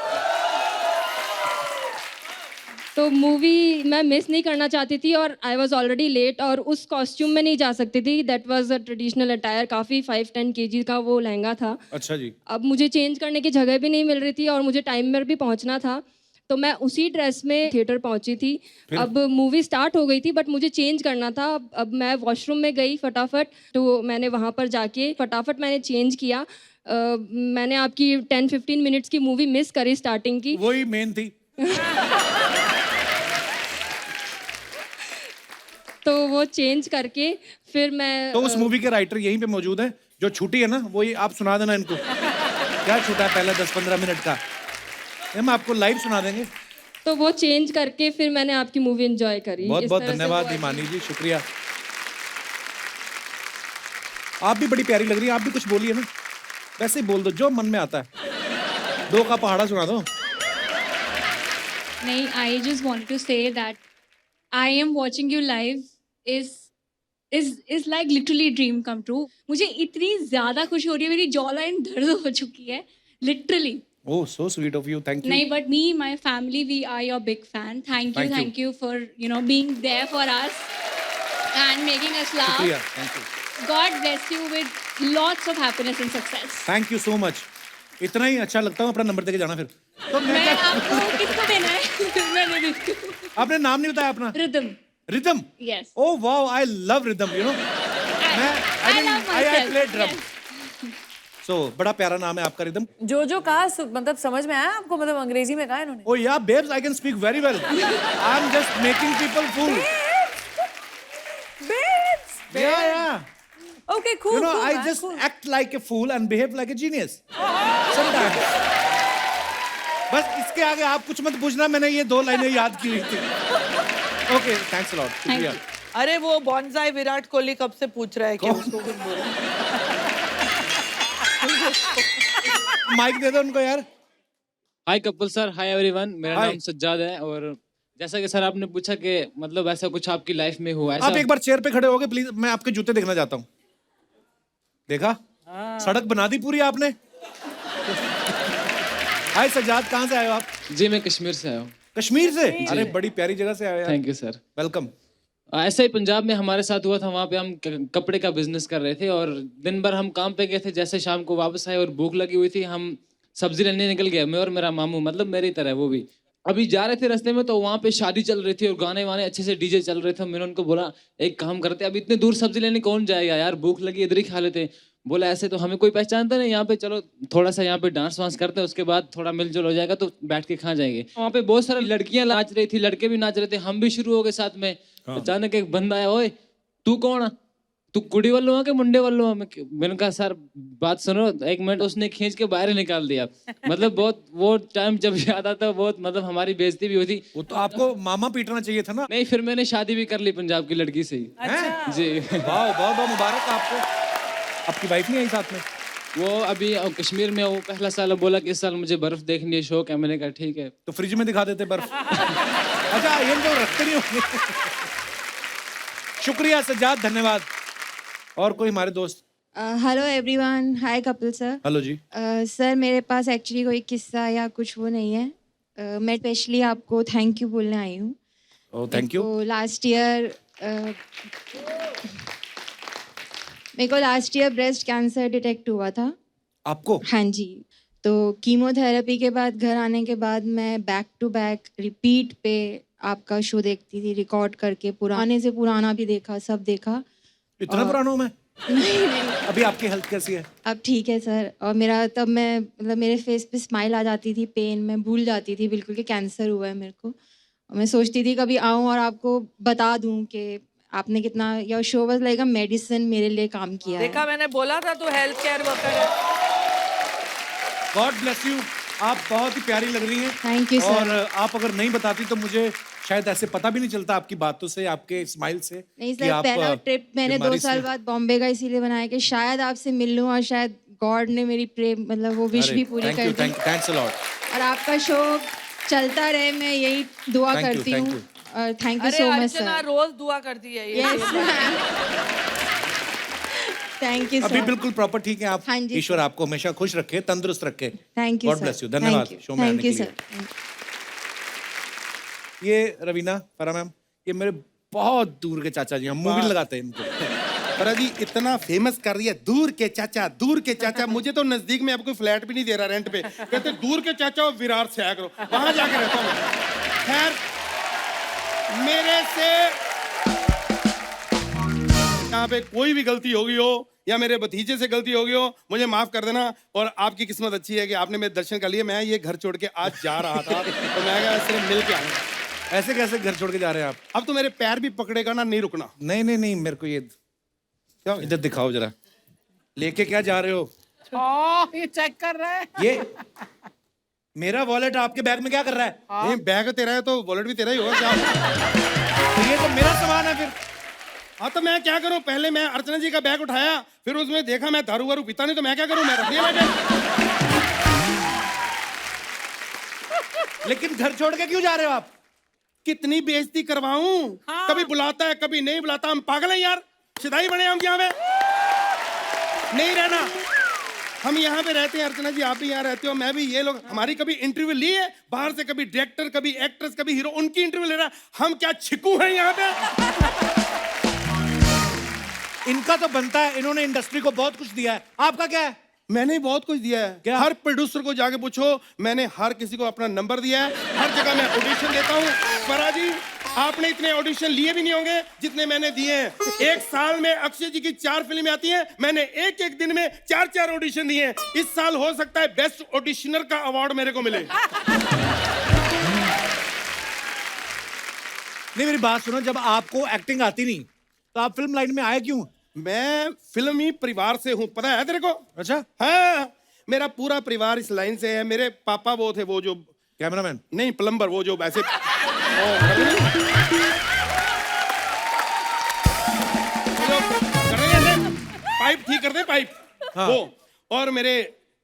तो मूवी मैं मिस नहीं करना चाहती थी, और आई वॉज ऑलरेडी लेट, और उस कॉस्ट्यूम में नहीं जा सकती थी। That was a traditional attire, काफ़ी 5-10 kg का वो लहंगा था। अच्छा जी। अब मुझे चेंज करने की जगह भी नहीं मिल रही थी, और मुझे टाइम पर भी पहुंचना था, तो मैं उसी ड्रेस में थिएटर पहुंची थी। अब मूवी स्टार्ट हो गई थी, बट मुझे चेंज करना था। अब मैं वॉशरूम में गई फटाफट, तो मैंने वहाँ पर जाके फटाफट मैंने चेंज किया। मैंने आपकी 10-15 मिनट्स की मूवी मिस करी, स्टार्टिंग की। वही मेन थी। तो वो चेंज करके फिर मैं तो उस मूवी के राइटर यहीं पे मौजूद है, जो छूटी है ना, वो ये आप सुना देना इनको। क्या छूटा है पहले 10-15 मिनट का, हम आपको लाइव सुना देंगे। तो वो चेंज करके फिर मैंने आपकी मूवी एंजॉय करी। बहुत इस बहुत तरह से धन्यवाद वो हिमानी जी, शुक्रिया। आप भी बड़ी प्यारी लग रही है, आप भी कुछ बोलिए ना, वैसे ही बोल दो जो मन में आता है। 2 का पहाड़ा सुना दो। नहीं, I just want to say that I am watching you live is like literally dream come true. मुझे इतनी ज़्यादा खुशी हो रही है, मेरी जॉ लाइन दर्द हो चुकी है literally. Oh so sweet of you, thank you. नहीं, but me, my family, we are your big fan. Thank you for being there for us and making us laugh. शुक्रिया, thank you. God bless you with lots of happiness and success. Thank you so much. इतना ही अच्छा लगता हूँ, अपना नंबर देके जाना फिर। तो मैं आपको किसको देना है? मैं दे देती हूँ। आपने नाम नहीं बताया अपना। Rhythm. Rhythm. Yes. Oh wow, I love rhythm, you know. I love I myself. Play drum. Yes. सो बड़ा प्यारा नाम है आपका, रिदम। जो कहा मतलब समझ में आया आपको, मतलब अंग्रेजी में कहा इन्होंने? Oh yeah, babes, I can speak very well. I'm just making people fool. Babes! Yeah, yeah. Okay, cool. You know, cool, I man, just cool. act like a fool and behave like a genius. Sometimes. बस इसके आगे आप कुछ मत पूछना, मैंने ये 2 लाइनें याद की हुई थी। Okay, thanks a lot. शुक्रिया। अरे वो बॉन्साई विराट कोहली कब से पूछ रहा है कि उसको कुछ बोलो। माइक दे दो उनको यार। हाय कपिल सर, हाय एवरीवन, मेरा Hi. नाम सज्जाद है। और जैसा कि सर आपने पूछा कि मतलब ऐसा कुछ आपकी लाइफ में हुआ आप ऐसा? एक बार चेयर पे खड़े होगे प्लीज, मैं आपके जूते देखना चाहता हूँ। देखा? सड़क बना दी पूरी आपने। हाय सज्जाद, कहाँ से आए हो आप? जी मैं कश्मीर से आया हूँ। कश्मीर से? अरे बड़ी प्यारी जगह से आए हो यार। Thank you sir. वेलकम। ऐसा ही पंजाब में हमारे साथ हुआ था। वहाँ पे हम कपड़े का बिजनेस कर रहे थे और दिन भर हम काम पे गए थे। जैसे शाम को वापस आए और भूख लगी हुई थी, हम सब्जी लेने निकल गए, मैं और मेरा मामू, मतलब मेरी तरह वो भी। अभी जा रहे थे रास्ते में तो वहाँ पे शादी चल रही थी और गाने वाने अच्छे से डीजे चल रहे थे। मैंने उनको बोला एक काम करते, अब इतने दूर सब्जी लेने कौन जाएगा यार, भूख लगी, इधर ही खा लेते। बोला ऐसे तो हमें कोई पहचानता नहीं यहाँ पे, चलो थोड़ा सा यहाँ पे डांस वांस करते हैं, उसके बाद थोड़ा मिलजुल हो जाएगा तो बैठ के खा जाएंगे। वहाँ पे बहुत सारी लड़कियां नाच रही थी, लड़के भी नाच रहे थे, हम भी शुरू हो गए साथ में। अचानक एक बंदा आया, ओए तू कौन है, तू कुड़ी वालों है कि मुंडे वालों है? मैंने कहा सर बात सुनो एक मिनट। उसने खींच के बाहर निकाल दिया। मतलब बहुत वो टाइम जब याद आता है, बहुत मतलब हमारी बेइज्जती भी हुई थी। वो तो आपको मामा पीटना चाहिए था ना। नहीं, फिर मैंने शादी भी कर ली पंजाब की लड़की से ही। जी वाह, बहुत बहुत मुबारक आपको। आपकी वाइफ नहीं आई साथ में? वो अभी कश्मीर में, वो पहला साल बोला कि इस साल मुझे बर्फ देखनी है, शौक है। मैंने कहा ठीक है। तो फ्रिज में दिखा देते बर्फ। अच्छा ये तो रखते नहीं होंगे। शुक्रिया सज्जाद, धन्यवाद। और कोई हमारे दोस्त? हेलो एवरीवन, हाय कपिल सर। हेलो जी। सर मेरे पास एक्चुअली कोई किस्सा या कुछ वो नहीं है। मैं स्पेशली आपको थैंक यू बोलने आई हूँ। Oh thank you. मेरे को last year breast cancer detect हुआ था। आपको? हाँ जी। तो कीमोथेरेपी के बाद घर आने के बाद मैं बैक टू बैक रिपीट पे आपका शो देखती थी, रिकॉर्ड करके पुराने से पुराना भी देखा, सब देखा। इतना पुराना हूँ मैं? नहीं नहीं, अभी आपकी हेल्थ कैसी है? अब ठीक है सर। और मेरा तब मैं मतलब मेरे फेस पे स्माइल आ जाती थी, पेन मैं भूल जाती थी बिल्कुल कि कैंसर हुआ है मेरे को। और मैं सोचती थी कभी आऊँ और आपको बता दूँ कि आपने कितना, your show was like a medicine मेरे लिए काम किया है। देखा, मैंने बोला था तू हेल्थ केयर वर्कर है। God bless you. आप बहुत ही प्यारी लग रही हैं। Thank you, sir. और आप अगर नहीं बताती तो मुझे शायद ऐसे पता भी नहीं चलता आपकी बातों से, आपके स्माइल से नहीं कि सर, आप पहला ट्रिप मैंने 2 बीमारी साल से- बाद बॉम्बे का इसीलिए बनाया कि शायद आपसे मिल लूं और शायद गॉड ने मेरी प्रेम मतलब वो विश अरे, भी पूरी thank कर you, the. thanks a lot. और आपका शो चलता रहे, मैं यही दुआ Thank you, करती thank हूँ। you. और थैंक यू अरे सो मच अर्चना सर। रोज दुआ करती है ये। यस थैंक यू अभी सर। बिल्कुल प्रॉपर ठीक है आप। हाँ जी, ईश्वर सर। आपको हमेशा खुश रखे, तंदुरुस्त रखे। Thank you God sir. Bless you. धन्यवाद शो में आने थैंक के यू लिए। सर। ये रवीना फरा मैम, ये मेरे बहुत दूर के चाचा जी हैं, मूवी लगाते हैं इनको। फरा जी इतना फेमस कर दिया, दूर के चाचा, दूर के चाचा। मुझे तो नजदीक में अब कोई फ्लैट भी नहीं दे रहा रेंट पे। कहते दूर के चाचा और विरार से आया करो, वहां जाके रहता हूँ। खैर मेरे से यहाँ पे कोई भी गलती हो गई हो या मेरे भतीजे से गलती हो गई हो, मुझे माफ कर देना। और आपकी किस्मत अच्छी है कि आपने मेरे दर्शन कर लिए। मैं ये घर छोड़ के आज जा रहा था तो मैं क्या सिर्फ मिल के आऊंगा। ऐसे कैसे घर छोड़ के जा रहे हैं आप? अब तो मेरे पैर भी पकड़ेगा ना, नहीं रुकना। नहीं नहीं नहीं, मेरे को ये क्या इधर दिखाओ जरा, लेके क्या जा रहे हो? ये चेक कर रहा है। ये मेरा वॉलेट आपके बैग में क्या कर रहा है? नहीं बैग तेरा है तो वॉलेट भी तेरा ही होगा क्या? तो ये तो मेरा सामान है फिर। हाँ तो मैं क्या करूं? पहले मैं अर्चना जी का बैग उठाया, फिर उसमें देखा मैं दारू वारू पीता नहीं, तो मैं क्या करूं? मैं रख दिया बैग। लेकिन घर छोड़ के क्यों जा रहे हो आप? कितनी बेइज्जती करवाऊं? कभी बुलाता है कभी नहीं बुलाता। हम पागल हैं यार, शिदाई बने हम यहाँ पे। नहीं रहना, हम यहाँ पे रहते हैं। अर्चना जी आप भी यहाँ रहते हो, मैं भी। ये लोग हमारी कभी इंटरव्यू ली है बाहर से? कभी डायरेक्टर, कभी एक्ट्रेस, कभी हीरो, उनकी इंटरव्यू ले रहा है। हम क्या छिकू हैं यहाँ पे? इनका तो बनता है, इन्होंने इंडस्ट्री को बहुत कुछ दिया है। आपका क्या है? मैंने बहुत कुछ दिया है। क्या? हर प्रोड्यूसर को जाके पूछो, मैंने हर किसी को अपना नंबर दिया है। हर जगह मैं ऑडिशन देता हूँ। फरा जी आपने इतने ऑडिशन लिए भी नहीं होंगे जितने मैंने दिए हैं। एक साल में अक्षय जी की 4 फिल्में आती हैं, मैंने एक एक दिन में 4 ऑडिशन दिए हैं। इस साल हो सकता है बेस्ट ऑडिशनर का अवार्ड मेरे को मिले। नहीं मेरी बात सुनो, जब आपको एक्टिंग आती नहीं तो आप फिल्म लाइन में आए क्यों? मैं फिल्मी परिवार से हूँ, पता है तेरे को? अच्छा। हाँ मेरा पूरा परिवार इस लाइन से है। मेरे पापा वो थे, वो जो कैमरामैन नहीं प्लम्बर, वो जो ऐसे पाइप ठीक करते, पाइप। हाँ। वो और मेरे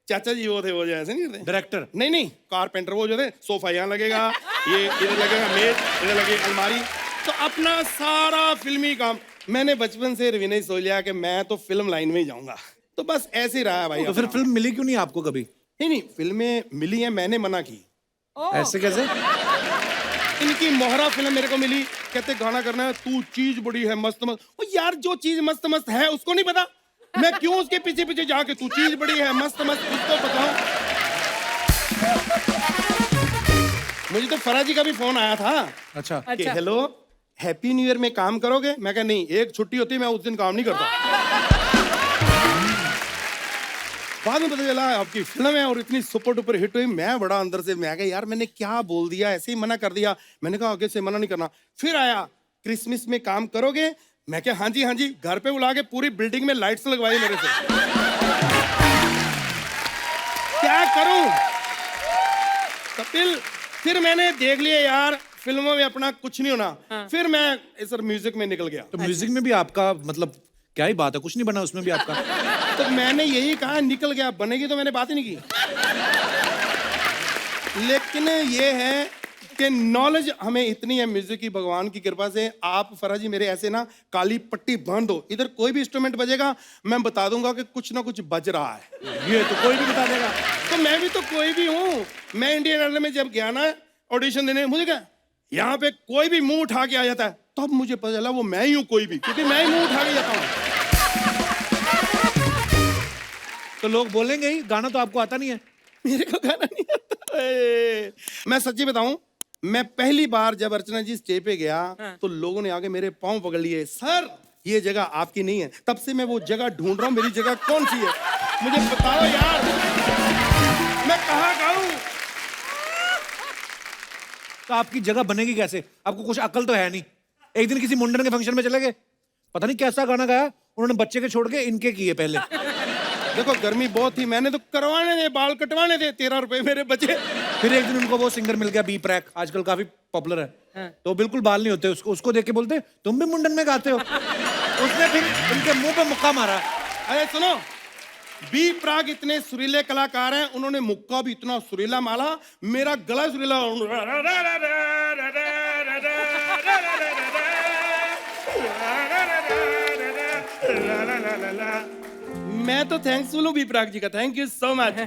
चाचा जी वो थे, वो जो ऐसे नहीं करते डायरेक्टर। नहीं नहीं कारपेंटर, वो जो थे। सोफा यहाँ लगेगा, ये इधर लगेगा मेज, इधर लगेगी अलमारी। तो अपना सारा फिल्मी काम मैंने बचपन से रवीना सोच लिया कि मैं तो फिल्म लाइन में ही जाऊंगा। तो बस ऐसे ही रहा है भाई। तो फिर फिल्म मिली क्यों नहीं आपको कभी? नहीं फिल्में मिली हैं, मैंने मना की। ऐसे कैसे? इनकी मोहरा फिल्म मेरे को मिली, कहते गाना करना है, तू चीज बड़ी है मस्त मस्त। ओ यार जो चीज मस्त मस्त है उसको नहीं पता, मैं क्यों उसके पीछे पीछे जाके तू चीज बड़ी है मस्त मस्त उसको बताऊं? मुझे तो फरा जी का भी फोन आया था। अच्छा। कि हेलो हैप्पी न्यू ईयर में काम करोगे? मैं कहा नहीं, एक छुट्टी होती है, मैं उस दिन काम नहीं करता। बाद में पता चला आपकी फिल्म है और इतनी सुपर डुपर हिट हुई। मैं बड़ा अंदर से मैं कहा यार मैंने क्या बोल दिया, ऐसे ही मना कर दिया। मैंने कहा आगे से मना नहीं करना। फिर आया क्रिसमस में काम करोगे? मैं क्या हाँ जी, घर पे बुला के पूरी बिल्डिंग में लाइट्स लगवाई मेरे से। क्या करूं कपिल? फिर मैंने देख लिया यार फिल्मों में अपना कुछ नहीं होना। फिर मैं सर म्यूजिक में निकल गया। तो म्यूजिक में भी आपका मतलब क्या ही बात है, कुछ नहीं बना उसमें भी आपका? तो मैंने यही कहा निकल गया, बनेगी तो मैंने बात ही नहीं की। लेकिन ये है कि नॉलेज हमें इतनी है म्यूजिक की, भगवान की कृपा से। आप फरा जी मेरे ऐसे ना काली पट्टी बांध दो, इधर कोई भी इंस्ट्रूमेंट बजेगा मैं बता दूंगा कि कुछ ना कुछ बज रहा है। ये तो कोई भी बता देगा। तो मैं भी तो कोई भी हूँ। मैं इंडियन आइडल में जब गया ना ऑडिशन देने, मुझे क्या यहाँ पे कोई भी मुंह उठा के आ जाता है, तब तो मुझे पता चला वो मैं ही हूँ कोई भी, क्योंकि मैं ही मुंह उठा के जाता हूँ। तो लोग बोलेंगे ही गाना तो आपको आता नहीं है। मेरे को गाना नहीं आता। मैं सच्ची बताऊं, मैं पहली बार जब अर्चना जी स्टेज पे गया तो लोगों ने आके मेरे पांव पकड़ लिए, सर ये जगह आपकी नहीं है। तब से मैं वो जगह ढूंढ रहा हूं, मेरी जगह कौन सी है मुझे बताओ यार, मैं कहाँ गाऊं? तो आपकी जगह बनेगी कैसे? आपको कुछ अकल तो है नहीं। एक दिन किसी मुंडन के फंक्शन में चले गए, पता नहीं कैसा गाना गाया उन्होंने, बच्चे के छोड़ के इनके किए पहले। देखो गर्मी बहुत थी, मैंने तो करवाने थे, बाल कटवाने थे, 13 रुपए मेरे बचे। फिर एक दिन उनको वो सिंगर मिल गया बी प्रैक, आजकल काफी पॉपुलर है। तो बिल्कुल बाल नहीं होते, उसको देख के बोलते तुम भी मुंडन में गाते हो। उसने फिर उनके मुंह पे मुक्का मारा। अरे सुनो, बी प्राक इतने सुरीले कलाकार हैं, उन्होंने मुक्का भी इतना सुरीला मारा, मेरा गला सुरीला। मैं तो थैंक्सफुल हूँ बी प्राक जी का, थैंक यू सो मच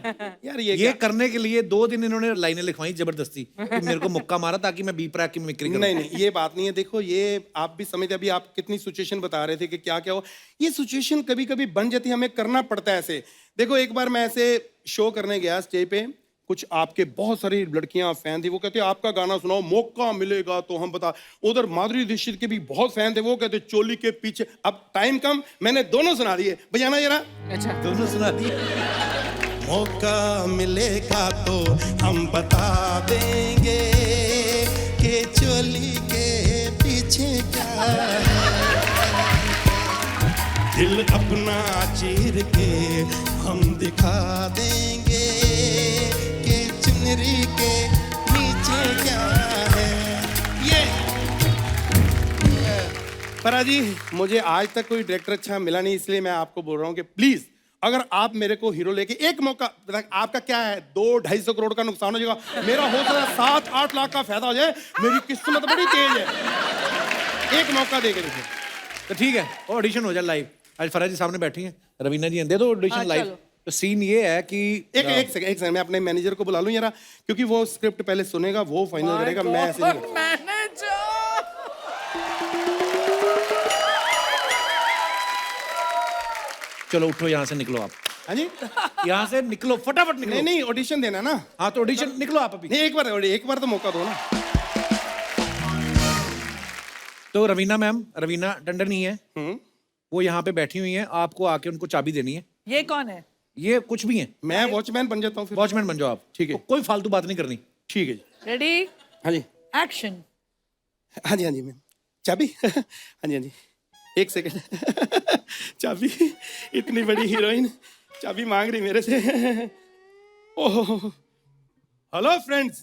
यार। ये करने के लिए 2 दिन इन्होंने लाइनें लिखवाई जबरदस्ती कि मेरे को मुक्का मारा ताकि मैं बी प्रैक की मिमिक्री करूं। नहीं ये बात नहीं है। देखो ये आप भी समझते, अभी आप कितनी सिचुएशन बता रहे थे कि क्या क्या हो, ये सिचुएशन कभी कभी बन जाती है, हमें करना पड़ता है ऐसे। देखो एक बार मैं ऐसे शो करने गया स्टेज पे, कुछ आपके बहुत सारी लड़कियां फैन थी, वो कहते आपका गाना सुनाओ, मौका मिलेगा तो हम बता। उधर माधुरी दीक्षित के भी बहुत फैन थे, वो कहते चोली के पीछे। अब टाइम कम, मैंने दोनों सुना दिए, बजाना जरा। अच्छा दोनों सुना दिए। मौका मिलेगा तो हम बता देंगे कि चोली के पीछे क्या है, दिल अपना चीर के हम दिखा देंगे कि चुनरी के नीचे क्या है। ये परा जी, मुझे आज तक कोई डायरेक्टर अच्छा मिला नहीं, इसलिए मैं आपको बोल रहा हूँ कि प्लीज अगर आप मेरे को हीरो लेके एक मौका, आपका क्या है 200-250 करोड़ का नुकसान हो जाएगा, मेरा हो सकता है 7-8 लाख का फायदा हो जाए, मेरी किस्मत बड़ी तेज है। एक मौका दे के देखिए। तो ठीक है, ऑडिशन हो जाए लाइव। आज फराज जी सामने बैठी हैं, रवीना जी दे दो ऑडिशन लाइव। तो सीन ये है कि एक सेकंड मैं अपने मैनेजर को बुला लूं जरा, क्योंकि वो स्क्रिप्ट पहले सुनेगा, वो फाइनल करेगा, मैं ऐसे नहीं। चलो उठो, यहाँ से निकलो आप। हाँ जी, यहाँ से निकलो, फटाफट निकलो। नहीं ऑडिशन देना ना। हाँ तो ऑडिशन निकलो आप अभी। नहीं एक बार तो मौका दो ना। तो रवीना मैम, रवीना टंडन ही है, वो यहाँ पे बैठी हुई हैं, आपको आके उनको चाबी देनी है। ये कौन है? ये कुछ भी है। मैं वॉचमैन बन जाता हूँ फिर। वॉचमैन बन जाओ आप, ठीक है। तो कोई फालतू बात नहीं करनी। ठीक है जी। रेडी? हाँ जी। एक्शन। हाँ जी मैम। चाबी? हाँ जी एक सेकंड। चाबी? इतनी बड़ी हीरोइन चाबी मांग रही मेरे से। ओह, हेलो फ्रेंड्स,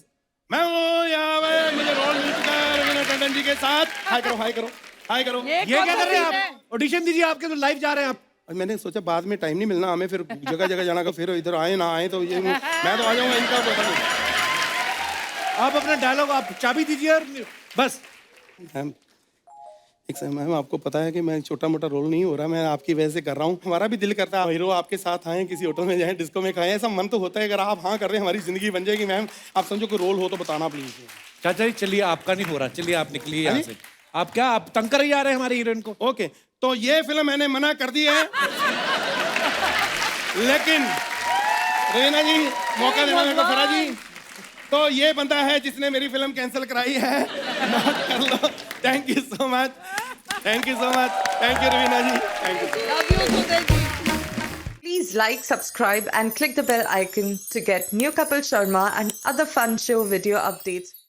मैं हूँ यहाँ पे, मुझे रोल मिल चुका है रवीना टंडन जी के साथ। हाय करो हाय करो हाय करो। ये क्या कर रहे हैं आप? ऑडिशन दीजिए, आपके तो लाइव जा रहे हैं आप। मैंने सोचा बाद में टाइम नहीं मिलना हमें, फिर जगह जगह जाना का, फिर इधर आए ना आए तो ये मैं तो आ जाऊंगा, इनका पता नहीं। आप अपना डायलॉग, आप चाबी दीजिए और बस। मैम मैम आपको पता है कि मैं छोटा मोटा रोल नहीं हो रहा, मैं आपकी वजह से कर रहा हूँ। हमारा भी दिल करता है हीरो आपके साथ आए, किसी होटल में जाएं, डिस्को में खाएं, ऐसा मन तो होता है। अगर आप हाँ कर रहे हैं, हमारी जिंदगी बन जाएगी। मैम आप समझो कोई रोल हो तो बताना प्लीज। चाचा जी चलिए, आपका नहीं हो रहा, चलिए आप निकलिए यहाँ से। आप क्या, आप तंग कर ही आ रहे हैं हमारी हीरोइन को। ओके, तो ये फिल्म मैंने मना कर दी है, लेकिन रवीना जी मौका देना मेरे को। फरा जी, तो ये बंदा है जिसने मेरी फिल्म कैंसिल कराई है, नोट कर लो। Thank you so much, thank you so much, thank you Raveena ji, thank you. Please like, subscribe and click the bell icon to get new Kapil Sharma and other fun show video updates.